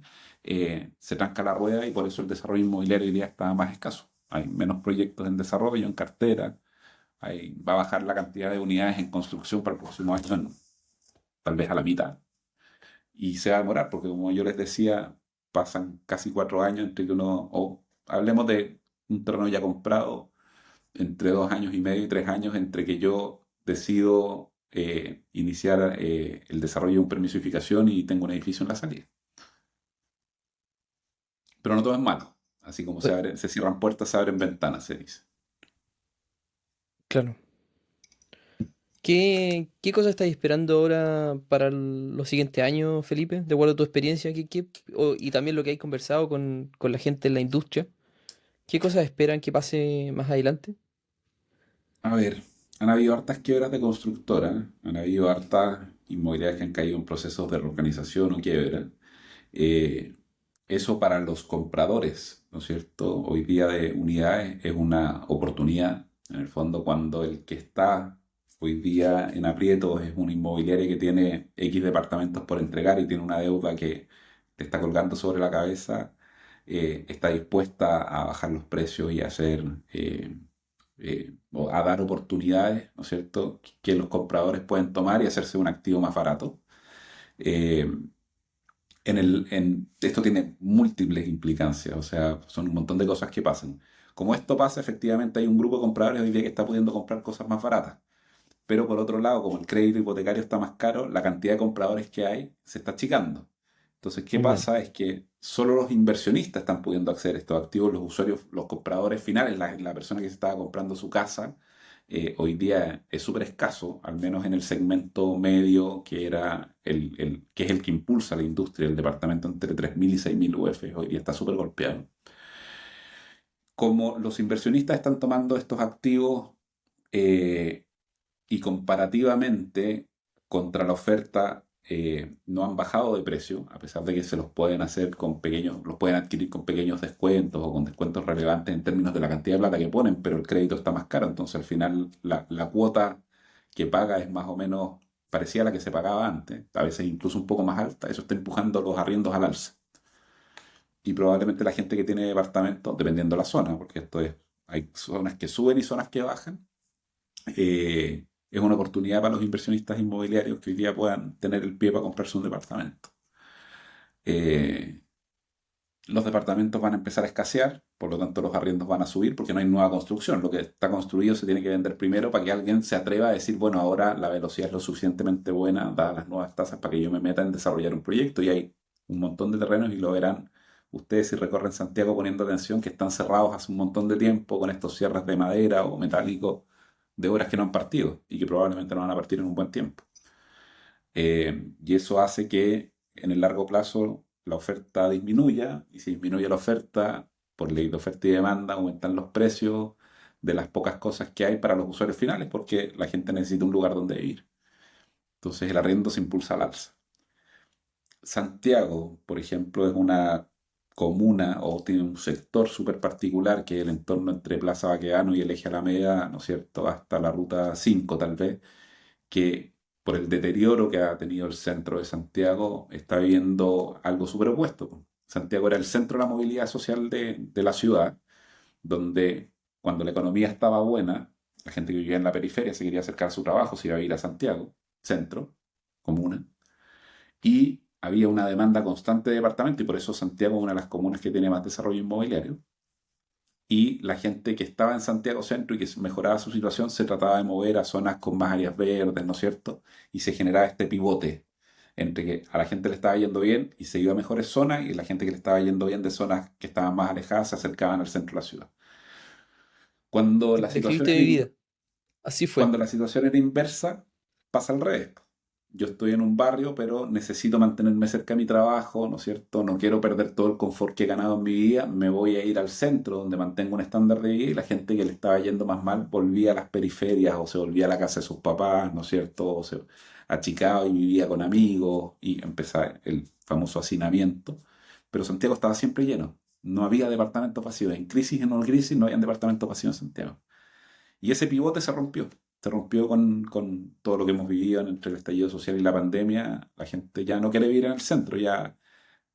se tranca la rueda y por eso el desarrollo inmobiliario hoy día está más escaso. Hay menos proyectos en desarrollo, en cartera, va a bajar la cantidad de unidades en construcción para el próximo año tal vez a la mitad. Y se va a demorar, porque como yo les decía, pasan casi 4 años entre que uno, o hablemos de un terreno ya comprado, entre 2 años y medio y 3 años, entre que yo decido iniciar el desarrollo de un permiso de edificación y tengo un edificio en la salida. Pero no todo es malo. Así como Pues, se cierran puertas, se abren ventanas, se dice. claro. ¿Qué cosas estás esperando ahora para los siguientes años, Felipe? De acuerdo a tu experiencia, y también lo que hay conversado con la gente en la industria. ¿Qué cosas esperan que pase más adelante? A ver, han habido hartas quiebras de constructoras, han habido hartas inmobiliarias que han caído en procesos de reorganización o quiebra. Eh, Eso para los compradores, ¿no es cierto? Hoy día de unidades es una oportunidad. En el fondo, cuando el que está hoy día en aprietos es una inmobiliaria que tiene X departamentos por entregar y tiene una deuda que te está colgando sobre la cabeza, está dispuesta a bajar los precios y a hacer, o a dar oportunidades, ¿no es cierto? Que los compradores pueden tomar y hacerse un activo más barato. Eh, Esto tiene múltiples implicancias, o sea, son un montón de cosas que pasan. Como esto pasa, efectivamente hay un grupo de compradores hoy día que está pudiendo comprar cosas más baratas. Pero por otro lado, como el crédito hipotecario está más caro, la cantidad de compradores que hay se está achicando. Entonces, ¿qué Vale. pasa? Es que solo los inversionistas están pudiendo acceder a estos activos, los usuarios, los compradores finales, la persona que se estaba comprando su casa, hoy día es súper escaso, al menos en el segmento medio, que era que es el que impulsa la industria, el departamento entre 3.000 y 6.000 UF, hoy día está súper golpeado. Como los inversionistas están tomando estos activos eh, y comparativamente contra la oferta no han bajado de precio, a pesar de que se los pueden hacer con pequeños, los pueden adquirir con pequeños descuentos o con descuentos relevantes en términos de la cantidad de plata que ponen, pero el crédito está más caro, entonces al final la cuota que paga es más o menos parecida a la que se pagaba antes, a veces incluso un poco más alta, eso está empujando los arriendos al alza. Y probablemente la gente que tiene departamentos, dependiendo de la zona, porque hay zonas que suben y zonas que bajan, es una oportunidad para los inversionistas inmobiliarios que hoy día puedan tener el pie para comprarse un departamento. Eh, los departamentos van a empezar a escasear, por lo tanto los arriendos van a subir porque no hay nueva construcción. Lo que está construido se tiene que vender primero para que alguien se atreva a decir, bueno, ahora la velocidad es lo suficientemente buena, dadas las nuevas tasas, para que yo me meta en desarrollar un proyecto. Y hay un montón de terrenos y lo verán ustedes si recorren Santiago poniendo atención que están cerrados hace un montón de tiempo con estos cierres de madera o metálicos de obras que no han partido y que probablemente no van a partir en un buen tiempo. Y eso hace que en el largo plazo la oferta disminuya, y si disminuye la oferta, por ley de oferta y demanda, aumentan los precios de las pocas cosas que hay para los usuarios finales, porque la gente necesita un lugar donde vivir. Entonces el arriendo se impulsa al alza. Santiago, por ejemplo, es una comuna o tiene un sector súper particular que es el entorno entre Plaza Baqueano y el Eje Alameda, ¿no es cierto?, hasta la Ruta 5 tal vez, que por el deterioro que ha tenido el centro de Santiago, está viviendo algo superopuesto. Santiago era el centro de la movilidad social de la ciudad, donde cuando la economía estaba buena, la gente que vivía en la periferia se quería acercar a su trabajo, se iba a ir a Santiago, centro, comuna, y había una demanda constante de departamentos, y por eso Santiago es una de las comunas que tiene más desarrollo inmobiliario. y la gente que estaba en Santiago Centro y que mejoraba su situación se trataba de mover a zonas con más áreas verdes, ¿no es cierto? Y se generaba este pivote entre que a la gente le estaba yendo bien y se iba a mejores zonas y la gente que le estaba yendo bien de zonas que estaban más alejadas se acercaban al centro de la ciudad. Cuando la situación Describiste era mi vida. Así fue. Cuando la situación era inversa, pasa al revés. Yo estoy en un barrio, pero necesito mantenerme cerca de mi trabajo, ¿no es cierto? No quiero perder todo el confort que he ganado en mi vida. Me voy a ir al centro, donde mantengo un estándar de vida, y la gente que le estaba yendo más mal volvía a las periferias o se volvía a la casa de sus papás, ¿no es cierto? O se achicaba y vivía con amigos y empezaba el famoso hacinamiento. Pero Santiago estaba siempre lleno. No había departamentos vacíos. En crisis, en no crisis, no había departamentos vacíos en Santiago. Y ese pivote se rompió. Se rompió con todo lo que hemos vivido entre el estallido social y la pandemia. La gente ya no quiere vivir en el centro. Ya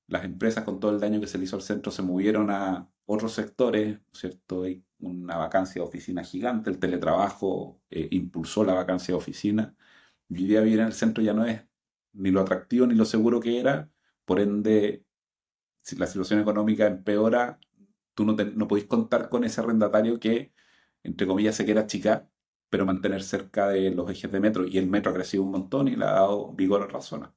las empresas, con todo el daño que se le hizo al centro, se movieron a otros sectores, ¿no es cierto? Hay una vacancia de oficina gigante. El teletrabajo impulsó la vacancia de oficina. Y hoy día vivir en el centro ya no es ni lo atractivo ni lo seguro que era. Por ende, si la situación económica empeora, tú no podés contar con ese arrendatario que, entre comillas, se quiera achicar, pero mantener cerca de los ejes de metro. Y el metro ha crecido un montón y le ha dado vigor a la zona.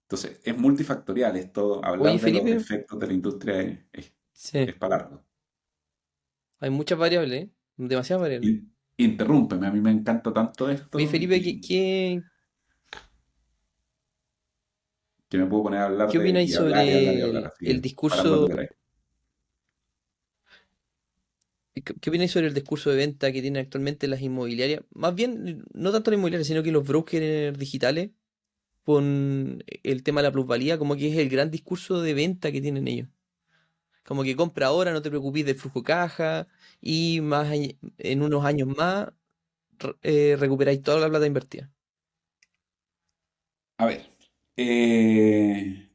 Entonces, es multifactorial esto. Oye, Hablar de los Felipe, efectos de la industria es sí, para largo. hay muchas variables, ¿eh? Demasiadas variables. Y, interrúmpeme, a mí me encanta tanto Oye, esto Felipe, que me puedo poner a hablar qué de, opináis y hablar y hablar y sobre hablar. Así el que, para cuando discurso, queráis. qué opináis sobre el discurso de venta que tienen actualmente las inmobiliarias? Más bien, no tanto las inmobiliarias, sino que los brokers digitales, con el tema de la plusvalía, como que es el gran discurso de venta que tienen ellos. Como que compra ahora, no te preocupes del flujo caja, y en unos años más recuperáis toda la plata invertida. A ver, en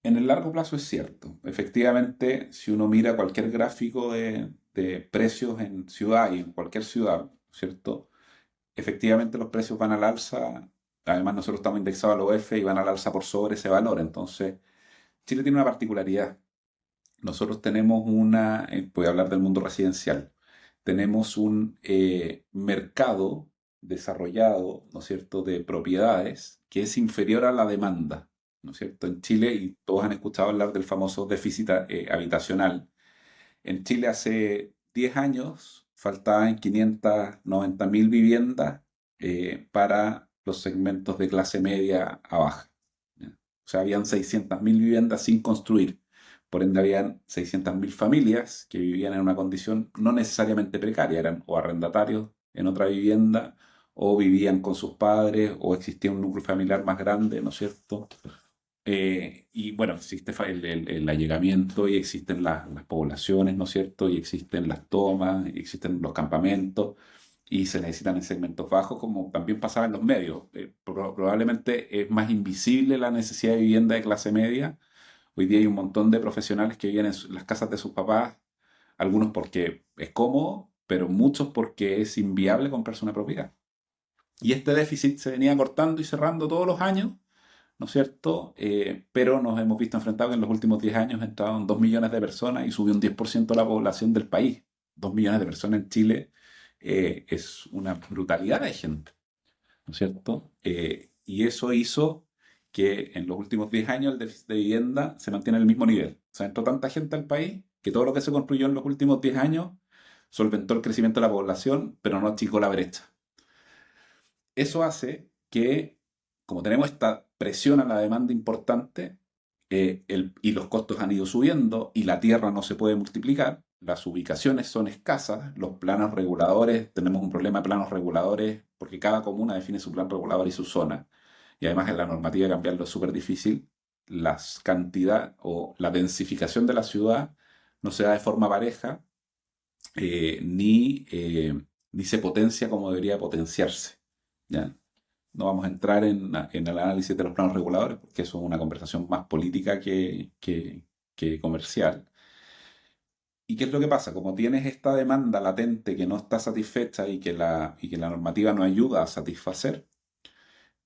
el largo plazo es cierto. Efectivamente, si uno mira cualquier gráfico de precios en ciudad y en cualquier ciudad, ¿cierto? Efectivamente los precios van al alza. Además, nosotros estamos indexados al OF y van al alza por sobre ese valor. Entonces, Chile tiene una particularidad. Nosotros tenemos voy a hablar del mundo residencial, tenemos un mercado desarrollado, ¿no es cierto?, de propiedades que es inferior a la demanda, ¿no es cierto? En Chile, y todos han escuchado hablar del famoso déficit habitacional. En Chile hace 10 años faltaban 590.000 viviendas para los segmentos de clase media a baja. ¿Ya? O sea, habían 600.000 viviendas sin construir. Por ende, habían 600.000 familias que vivían en una condición no necesariamente precaria, eran o arrendatarios en otra vivienda, o vivían con sus padres, o existía un núcleo familiar más grande, ¿no es cierto? Y bueno, existe el allegamiento y existen las poblaciones, ¿no es cierto? Y existen las tomas, y existen los campamentos y se necesitan en segmentos bajos, como también pasaba en los medios. Probablemente es más invisible la necesidad de vivienda de clase media. Hoy día hay un montón de profesionales que viven en las casas de sus papás, algunos porque es cómodo, pero muchos porque es inviable comprarse una propiedad. Y este déficit se venía cortando y cerrando todos los años, ¿no es cierto? Pero nos hemos visto enfrentados que en los últimos 10 años entraron 2 millones de personas y subió un 10% la población del país. 2 millones de personas en Chile es una brutalidad de gente, ¿no es cierto? Y eso hizo que en los últimos 10 años el déficit de vivienda se mantiene en el mismo nivel. O sea, entró tanta gente al país que todo lo que se construyó en los últimos 10 años solventó el crecimiento de la población, pero no achicó la brecha. Eso hace que, como tenemos esta presión a la demanda importante, y los costos han ido subiendo y la tierra no se puede multiplicar, las ubicaciones son escasas, los planos reguladores, tenemos un problema de planos reguladores porque cada comuna define su plan regulador y su zona, y además en la normativa cambiarlo es súper difícil, las cantidad o la densificación de la ciudad no se da de forma pareja, ni se potencia como debería potenciarse. ¿Ya? No vamos a entrar en el análisis de los planos reguladores, porque eso es una conversación más política que comercial. ¿Y qué es lo que pasa? Como tienes esta demanda latente que no está satisfecha y que la normativa no ayuda a satisfacer,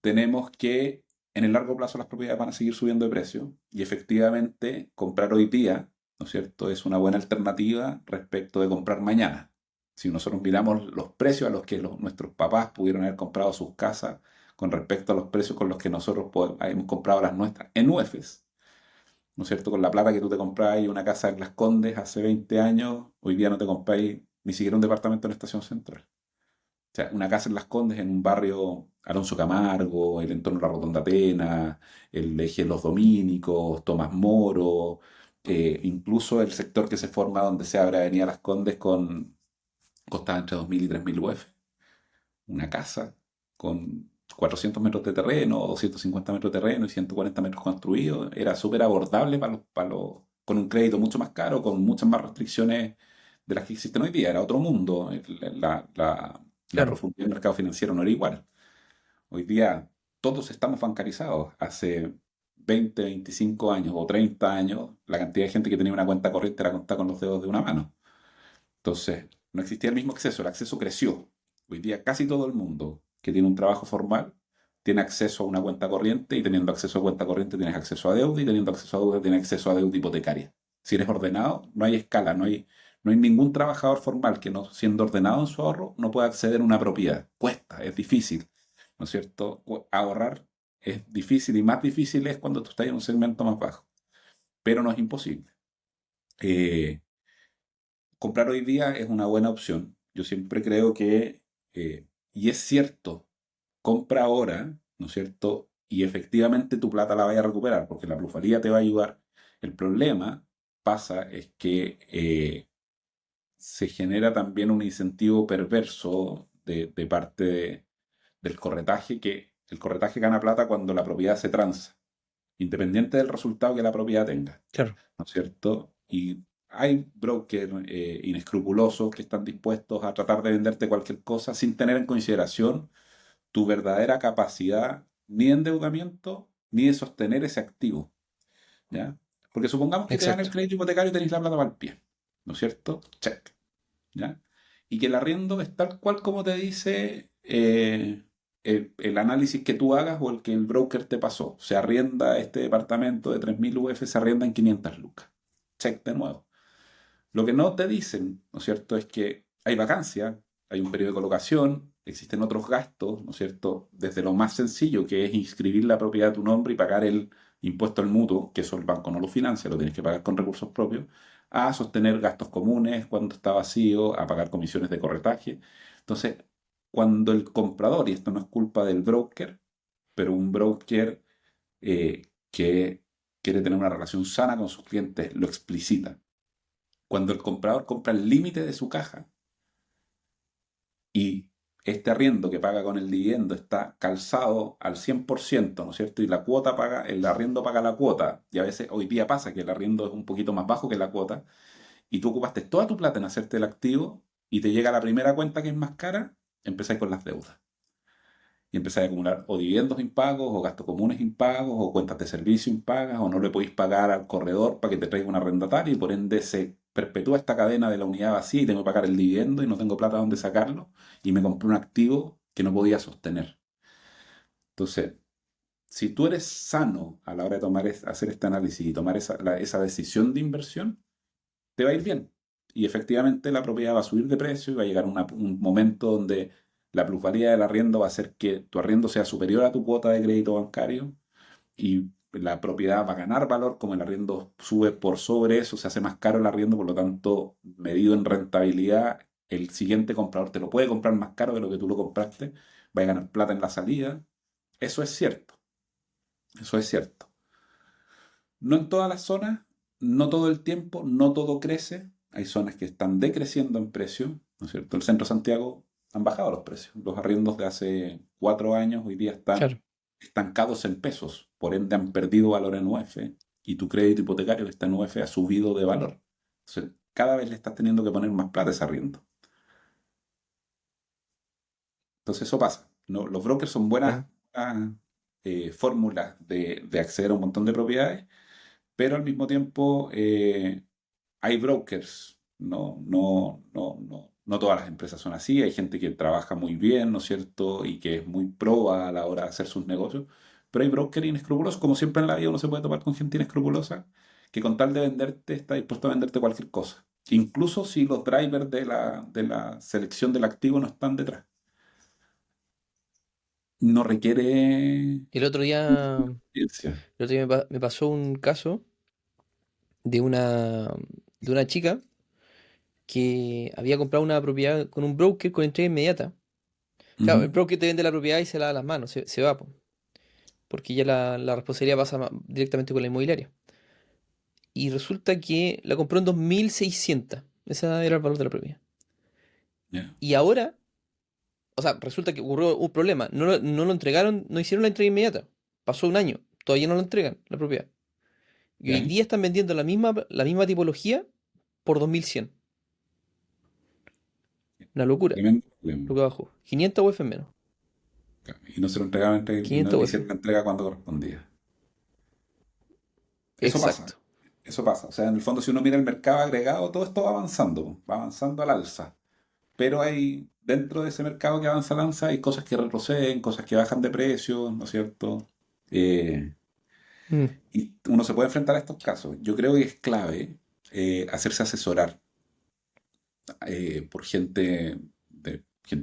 tenemos que en el largo plazo las propiedades van a seguir subiendo de precio y efectivamente comprar hoy día ¿no es cierto? Es una buena alternativa respecto de comprar mañana. Si nosotros miramos los precios a los que nuestros papás pudieron haber comprado sus casas con respecto a los precios con los que nosotros hemos comprado las nuestras en UEFs, ¿no es cierto? Con la plata que tú te comprabas una casa en Las Condes hace 20 años, hoy día no te compráis ni siquiera un departamento en la estación central. O sea, una casa en Las Condes, en un barrio Alonso Camargo, el entorno de la Rotonda Atenas, el eje Los Dominicos, Tomás Moro, incluso el sector que se forma donde se abre Avenida Las Condes costaba entre 2.000 y 3.000 UF. Una casa con 400 metros de terreno, 250 metros de terreno y 140 metros construidos, era súper abordable con un crédito mucho más caro, con muchas más restricciones de las que existen hoy día. Era otro mundo. La Claro, profundidad del mercado financiero no era igual. Hoy día todos estamos bancarizados. Hace 20, 25 años o 30 años, la cantidad de gente que tenía una cuenta corriente era contada con los dedos de una mano. Entonces, no existía el mismo acceso, el acceso creció. Hoy día casi todo el mundo que tiene un trabajo formal tiene acceso a una cuenta corriente y teniendo acceso a cuenta corriente tienes acceso a deuda y teniendo acceso a deuda tienes acceso a deuda hipotecaria. Si eres ordenado, no hay escala, no hay ningún trabajador formal que no siendo ordenado en su ahorro no pueda acceder a una propiedad. Cuesta, es difícil, ¿no es cierto? Ahorrar es difícil y más difícil es cuando tú estás en un segmento más bajo, pero no es imposible. Eh, Comprar hoy día es una buena opción. Yo siempre creo y es cierto, compra ahora, ¿no es cierto? Y efectivamente tu plata la vaya a recuperar, porque la plusvalía te va a ayudar. El problema pasa es que se genera también un incentivo perverso de parte del corretaje, que el corretaje gana plata cuando la propiedad se transa, independiente del resultado que la propiedad tenga, claro. ¿no es cierto? Y hay brokers inescrupulosos que están dispuestos a tratar de venderte cualquier cosa sin tener en consideración tu verdadera capacidad ni de endeudamiento ni de sostener ese activo, ¿ya? Porque supongamos que te dan el Exacto. crédito hipotecario y tenés la plata para el pie, ¿no es cierto? Check, ¿ya? Y que el arriendo es tal cual como te dice el análisis que tú hagas o el que el broker te pasó. Se arrienda este departamento de 3.000 UF, se arrienda en 500 lucas. Check de nuevo. Lo que no te dicen, ¿no es cierto?, es que hay vacancia, hay un periodo de colocación, existen otros gastos, ¿no es cierto?, desde lo más sencillo, que es inscribir la propiedad a tu nombre y pagar el impuesto al mutuo, que eso el banco no lo financia, lo tienes que pagar con recursos propios, a sostener gastos comunes cuando está vacío, a pagar comisiones de corretaje. Entonces, cuando el comprador, y esto no es culpa del broker, pero un broker que quiere tener una relación sana con sus clientes, lo explicita. Cuando el comprador compra el límite de su caja y este arriendo que paga con el dividendo está calzado al 100%, ¿no es cierto? Y la cuota paga, el arriendo paga la cuota. Y a veces hoy día pasa que el arriendo es un poquito más bajo que la cuota y tú ocupaste toda tu plata en hacerte el activo y te llega la primera cuenta que es más cara, empezáis con las deudas. Y empezáis a acumular o dividendos impagos, o gastos comunes impagos, o cuentas de servicio impagas, o no le podéis pagar al corredor para que te traiga un arrendatario, y por ende se perpetúa esta cadena de la unidad vacía y tengo que pagar el dividendo y no tengo plata donde sacarlo, y me compré un activo que no podía sostener. Entonces, si tú eres sano a la hora de hacer este análisis y tomar esa decisión de inversión, te va a ir bien. Y efectivamente la propiedad va a subir de precio y va a llegar un momento donde la plusvalía del arriendo va a hacer que tu arriendo sea superior a tu cuota de crédito bancario y la propiedad va a ganar valor, como el arriendo sube por sobre eso, se hace más caro el arriendo, por lo tanto, medido en rentabilidad, el siguiente comprador te lo puede comprar más caro de lo que tú lo compraste, va a ganar plata en la salida. Eso es cierto, eso es cierto. No en todas las zonas, no todo el tiempo, no todo crece. Hay zonas que están decreciendo en precio, ¿no es cierto? El centro de Santiago han bajado los precios. Los arriendos de hace 4 años hoy día están Claro. estancados en pesos, por ende han perdido valor en UF y tu crédito hipotecario que está en UF ha subido de valor. Entonces, cada vez le estás teniendo que poner más plata a ese arriendo. Entonces, eso pasa. No, los brokers son Claro. buenas fórmulas de acceder a un montón de propiedades, pero al mismo tiempo hay brokers, no todas las empresas son así, hay gente que trabaja muy bien, ¿no es cierto? Y que es muy proba a la hora de hacer sus negocios, pero hay brokers inescrupulosos, como siempre en la vida uno se puede topar con gente inescrupulosa, que con tal de venderte está dispuesto a venderte cualquier cosa. Incluso si los drivers de la selección del activo no están detrás. No requiere El otro día, ciencia. me pasó un caso de de una chica que había comprado una propiedad con un broker con entrega inmediata. Claro, el Ujú. broker te vende la propiedad y se la da a las manos, se va, po, porque ya la responsabilidad pasa directamente con la inmobiliaria. Y resulta que la compró en 2.600. Ese era el valor de la propiedad. Ya, Y ahora, o sea, resulta que ocurrió un problema. No lo entregaron, no hicieron la entrega inmediata. Pasó un año, todavía no lo entregan, la propiedad. Y hoy ya. día están vendiendo la misma tipología por 2.100. Una locura, Tremendo problema. lo que bajó. 500 UF menos. Y no se lo entregaban y no 500 le UF. hicieron la entrega cuando correspondía. Eso pasa, Exacto. eso pasa. O sea, en el fondo, si uno mira el mercado agregado, todo esto va avanzando al alza. Pero hay, dentro de ese mercado que avanza al alza, hay cosas que retroceden, cosas que bajan de precio, ¿no es cierto? Eh, Mm, y uno se puede enfrentar a estos casos. Yo creo que es clave hacerse asesorar por gente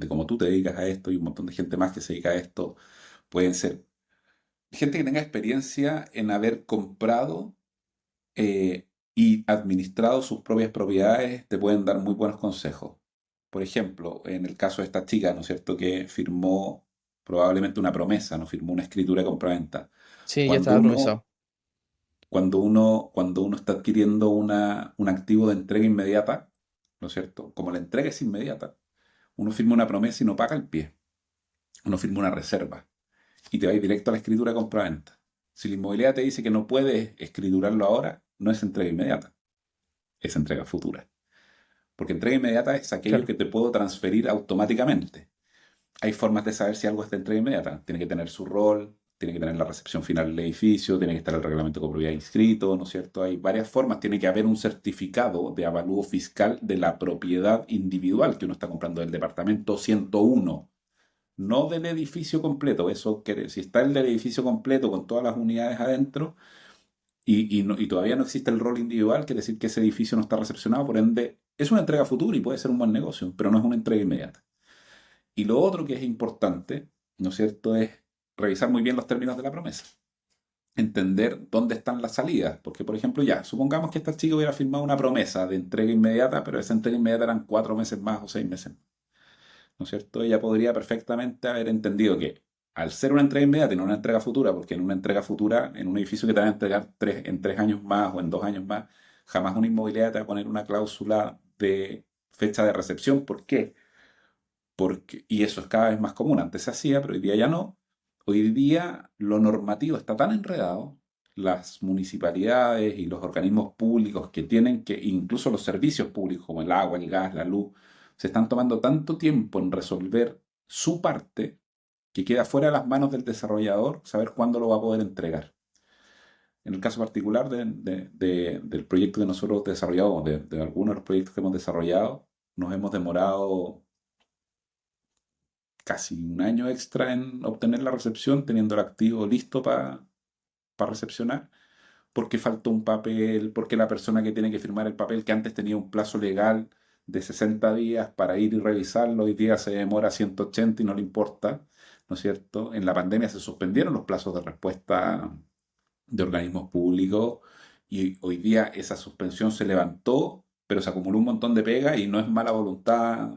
como tú te dedicas a esto y un montón de gente más que se dedica a esto. Pueden ser gente que tenga experiencia en haber comprado y administrado sus propias propiedades, te pueden dar muy buenos consejos. Por ejemplo, en el caso de esta chica, ¿no es cierto?, que firmó probablemente una promesa, no firmó una escritura de compraventa. sí, ya Cuando estaba uno, promesado. cuando uno está adquiriendo un activo de entrega inmediata, ¿no es cierto? Como la entrega es inmediata, uno firma una promesa y no paga el pie. Uno firma una reserva y te va a ir directo a la escritura de compraventa. Si la inmobiliaria te dice que no puedes escriturarlo ahora, no es entrega inmediata, es entrega futura. Porque entrega inmediata es aquello Claro. que te puedo transferir automáticamente. Hay formas de saber si algo es de entrega inmediata. Tiene que tener su rol, tiene que tener la recepción final del edificio, tiene que estar el reglamento de copropiedad inscrito, ¿no es cierto? Hay varias formas. Tiene que haber un certificado de avalúo fiscal de la propiedad individual que uno está comprando del departamento 101, no del edificio completo. Eso quiere, si está el del edificio completo con todas las unidades adentro, y todavía no existe el rol individual, quiere decir que ese edificio no está recepcionado, por ende es una entrega futura y puede ser un buen negocio, pero no es una entrega inmediata. Y lo otro que es importante, ¿no es cierto?, es revisar muy bien los términos de la promesa, entender dónde están las salidas, porque por ejemplo ya, supongamos que esta chica hubiera firmado una promesa de entrega inmediata, pero esa entrega inmediata eran 4 meses más o 6 meses, ¿no es cierto? Ella podría perfectamente haber entendido que al ser una entrega inmediata y no una entrega futura, porque en una entrega futura, en un edificio que te van a entregar en 3 años más o en 2 años más, jamás una inmobiliaria te va a poner una cláusula de fecha de recepción. ¿Por qué? Y eso es cada vez más común. Antes se hacía, pero hoy día ya no. Hoy día lo normativo está tan enredado, las municipalidades y los organismos públicos que tienen que, incluso los servicios públicos como el agua, el gas, la luz, se están tomando tanto tiempo en resolver su parte que queda fuera de las manos del desarrollador saber cuándo lo va a poder entregar. En el caso particular del proyecto que nosotros desarrollamos, de algunos de los proyectos que hemos desarrollado, nos hemos demorado casi un año extra en obtener la recepción, teniendo el activo listo para recepcionar, porque faltó un papel, porque la persona que tiene que firmar el papel, que antes tenía un plazo legal de 60 días para ir y revisarlo, hoy día se demora 180 y no le importa, ¿no es cierto? En la pandemia se suspendieron los plazos de respuesta de organismos públicos y hoy día esa suspensión se levantó, pero se acumuló un montón de pega y no es mala voluntad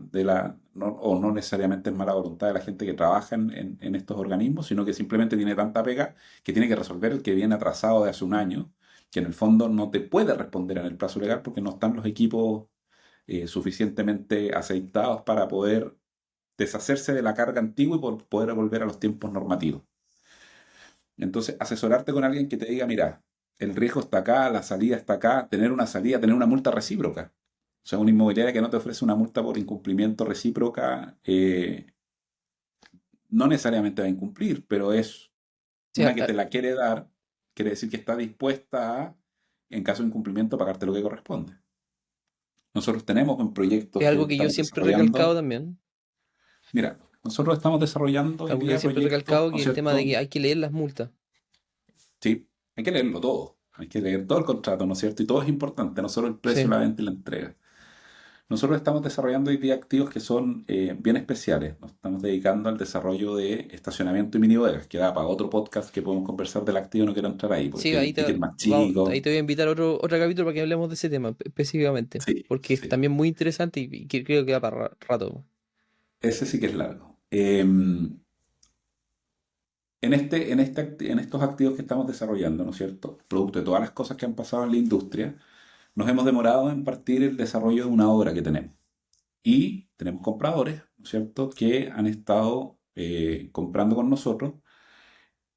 o no necesariamente es mala voluntad de la gente que trabaja en estos organismos, sino que simplemente tiene tanta pega que tiene que resolver el que viene atrasado de hace un año, que en el fondo no te puede responder en el plazo legal porque no están los equipos suficientemente aceitados para poder deshacerse de la carga antigua y poder volver a los tiempos normativos. Entonces, asesorarte con alguien que te diga, mira, el riesgo está acá, la salida está acá, tener una salida, tener una multa recíproca. O sea, una inmobiliaria que no te ofrece una multa por incumplimiento recíproca, no necesariamente va a incumplir, pero es Sí, una que te la quiere dar, quiere decir que está dispuesta a, en caso de incumplimiento, pagarte lo que corresponde. Nosotros tenemos un proyecto es que algo que yo estamos siempre he recalcado desarrollando. también. Mira, nosotros estamos desarrollando hoy Algo que yo día siempre he proyectos, recalcado ¿no es que el tema de cierto? que hay que leer las multas. Sí, hay que leerlo todo. Hay que leer todo el contrato, ¿no es cierto? Y todo es importante, no solo el precio, Sí. la venta y la entrega. Nosotros estamos desarrollando hoy día activos que son bien especiales. Nos estamos dedicando al desarrollo de estacionamiento y minibodegas, que da para otro podcast que podemos conversar del activo, no quiero entrar ahí, porque Sí, tiene un ticket más chico. ahí te voy a invitar a otro capítulo para que hablemos de ese tema específicamente, Sí, porque es sí. también muy interesante y que creo que va para rato. Ese sí que es largo. En estos activos que estamos desarrollando, ¿no es cierto? Producto de todas las cosas que han pasado en la industria, nos hemos demorado en partir el desarrollo de una obra que tenemos. Y tenemos compradores, ¿no es cierto?, que han estado comprando con nosotros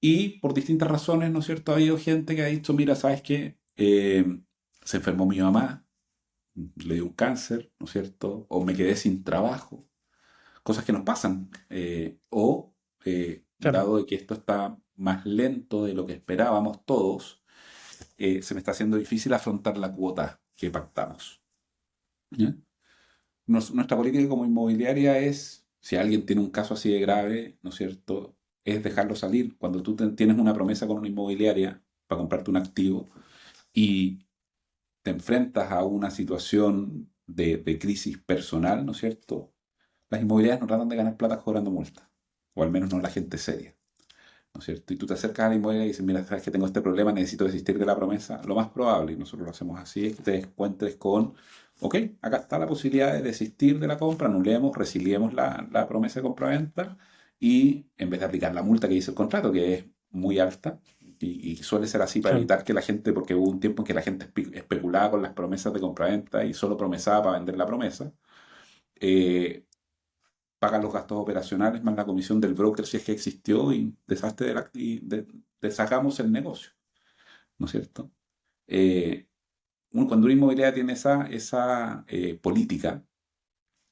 y por distintas razones, ¿no es cierto?, ha habido gente que ha dicho, mira, ¿sabes qué? Se enfermó mi mamá, le dio un cáncer, ¿no es cierto? O me quedé sin trabajo, cosas que nos pasan. Claro. Dado de que esto está más lento de lo que esperábamos todos, se me está haciendo difícil afrontar la cuota que pactamos. ¿Ya? Nuestra política como inmobiliaria es, si alguien tiene un caso así de grave, ¿no es cierto?, es dejarlo salir. Cuando tú tienes una promesa con una inmobiliaria para comprarte un activo y te enfrentas a una situación de crisis personal, ¿no es cierto? Las inmobiliarias no tratan de ganar plata cobrando multas, o al menos no la gente seria, ¿no es cierto? Y tú te acercas a la inmobiliaria y dices, mira, sabes que tengo este problema, necesito desistir de la promesa. Lo más probable, y nosotros lo hacemos así, es que te encuentres con, ok, acá está la posibilidad de desistir de la compra, anulemos, resiliemos la promesa de compraventa y en vez de aplicar la multa que dice el contrato, que es muy alta, y suele ser así para Claro. evitar que la gente, porque hubo un tiempo en que la gente especulaba con las promesas de compraventa y solo promesaba para vender la promesa, eh, pagan los gastos operacionales más la comisión del broker si es que existió y desastre sacamos el negocio, ¿no es cierto? Eh, Cuando una inmobiliaria tiene esa política,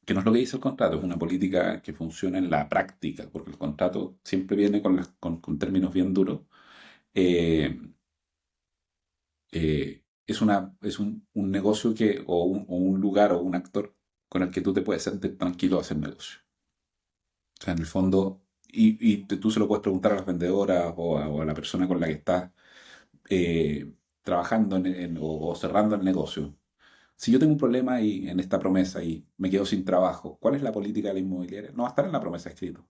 que no es lo que dice el contrato, es una política que funciona en la práctica, porque el contrato siempre viene con términos bien duros, eh, es un negocio o un lugar o un actor con el que tú te puedes sentir tranquilo a hacer negocio. O sea, en el fondo, tú se lo puedes preguntar a las vendedoras o a la persona con la que estás trabajando o cerrando el negocio. Si yo tengo un problema en esta promesa y me quedo sin trabajo, ¿cuál es la política de la inmobiliaria? No va a estar en la promesa escrito.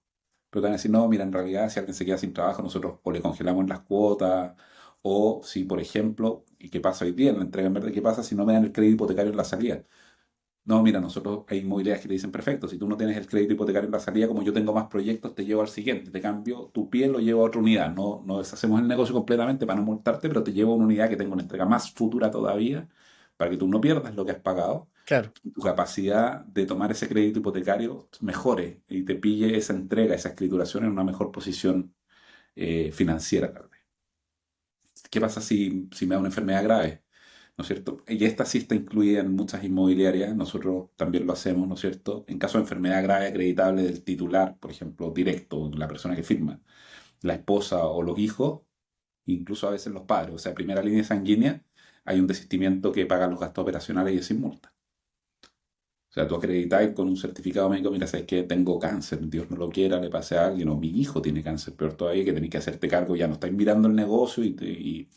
Pero te van a decir, no, mira, en realidad si alguien se queda sin trabajo, nosotros o le congelamos las cuotas, o si, por ejemplo, ¿y qué pasa hoy día en la entrega en verde? ¿Qué pasa si no me dan el crédito hipotecario en la salida? No, mira, nosotros hay inmobiliarias que te dicen, perfecto, si tú no tienes el crédito hipotecario en la salida, como yo tengo más proyectos, te llevo al siguiente, te cambio tu pie, lo llevo a otra unidad. No, no deshacemos el negocio completamente para no multarte, pero te llevo a una unidad que tenga una entrega más futura todavía, para que tú no pierdas lo que has pagado, Claro. y tu capacidad de tomar ese crédito hipotecario mejore y te pille esa entrega, esa escrituración en una mejor posición financiera, tal vez. ¿Qué pasa si me da una enfermedad grave? ¿No es cierto? Y esta sí está incluida en muchas inmobiliarias, nosotros también lo hacemos, ¿no es cierto? En caso de enfermedad grave acreditable del titular, por ejemplo, directo, la persona que firma, la esposa o los hijos, incluso a veces los padres, o sea, primera línea sanguínea, hay un desistimiento que paga los gastos operacionales y es sin multa. O sea, tú acreditas con un certificado médico, mira, sabes que tengo cáncer, Dios no lo quiera, le pase a alguien, o mi hijo tiene cáncer, peor todavía, que tenés que hacerte cargo, ya no estáis mirando el negocio y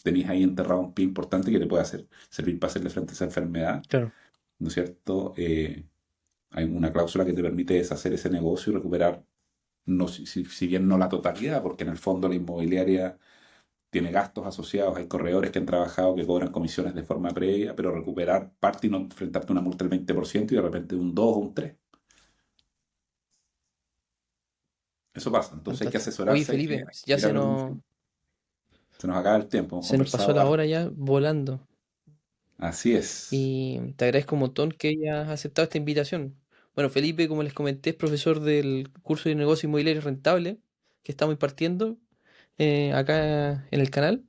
tenés ahí enterrado un pie importante que te puede servir para hacerle frente a esa enfermedad, Claro. ¿no es cierto? Hay una cláusula que te permite deshacer ese negocio y recuperar, no, si bien no la totalidad, porque en el fondo la inmobiliaria tiene gastos asociados, hay corredores que han trabajado que cobran comisiones de forma previa, pero recuperar parte y no enfrentarte a una multa del 20% y de repente un 2 o un 3. Eso pasa, entonces hay que Fantástico. Oye, asesorarse, Felipe, hay que ya ir a ver un fin. Se nos acaba el tiempo, hemos se nos pasó conversado la hora harto. ya volando. Así es. Y te agradezco un montón que hayas aceptado esta invitación. Bueno, Felipe, como les comenté, es profesor del curso de negocio inmobiliario rentable que estamos impartiendo acá en el canal.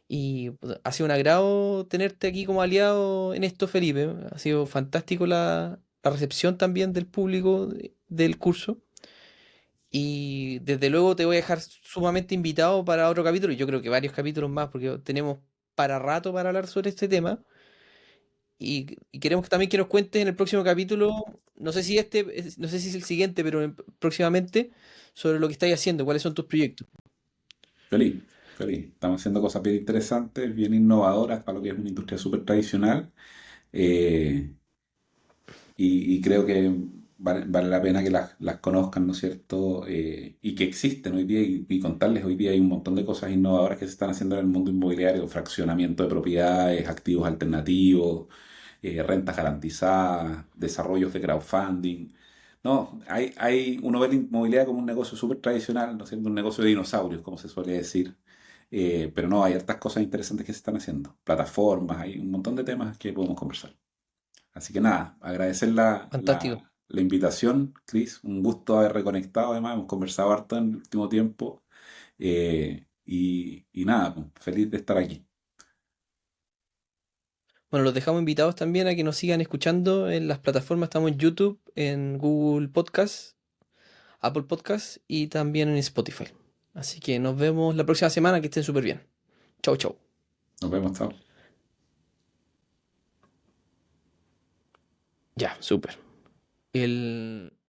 Y pues, ha sido un agrado tenerte aquí como aliado en esto, Felipe. Ha sido fantástico la recepción también del público del curso. Y desde luego te voy a dejar sumamente invitado para otro capítulo. Y yo creo que varios capítulos más, porque tenemos para rato para hablar sobre este tema. Y queremos también que nos cuentes en el próximo capítulo, no sé si no sé si es el siguiente, pero próximamente, sobre lo que estáis haciendo, cuáles son tus proyectos. Feliz. feliz. Estamos haciendo cosas bien interesantes, bien innovadoras para lo que es una industria súper tradicional. eh, y creo que vale la pena que las conozcan, ¿no es cierto? Y que existen hoy día y contarles hoy día hay un montón de cosas innovadoras que se están haciendo en el mundo inmobiliario, fraccionamiento de propiedades, activos alternativos, rentas garantizadas, desarrollos de crowdfunding. No, uno ve la inmobiliaria como un negocio súper tradicional, ¿no es cierto? Un negocio de dinosaurios, como se suele decir. Pero no, hay hartas cosas interesantes que se están haciendo. Plataformas, hay un montón de temas que podemos conversar. Así que nada, agradecer Fantástico. la invitación, Chris. Un gusto haber reconectado, además, hemos conversado harto en el último tiempo. Y nada, pues, feliz de estar aquí. Bueno, los dejamos invitados también a que nos sigan escuchando en las plataformas. Estamos en YouTube, en Google Podcast, Apple Podcast y también en Spotify. Así que nos vemos la próxima semana. Que estén súper bien. Chau, chau. Nos vemos, chao. Ya, súper. El,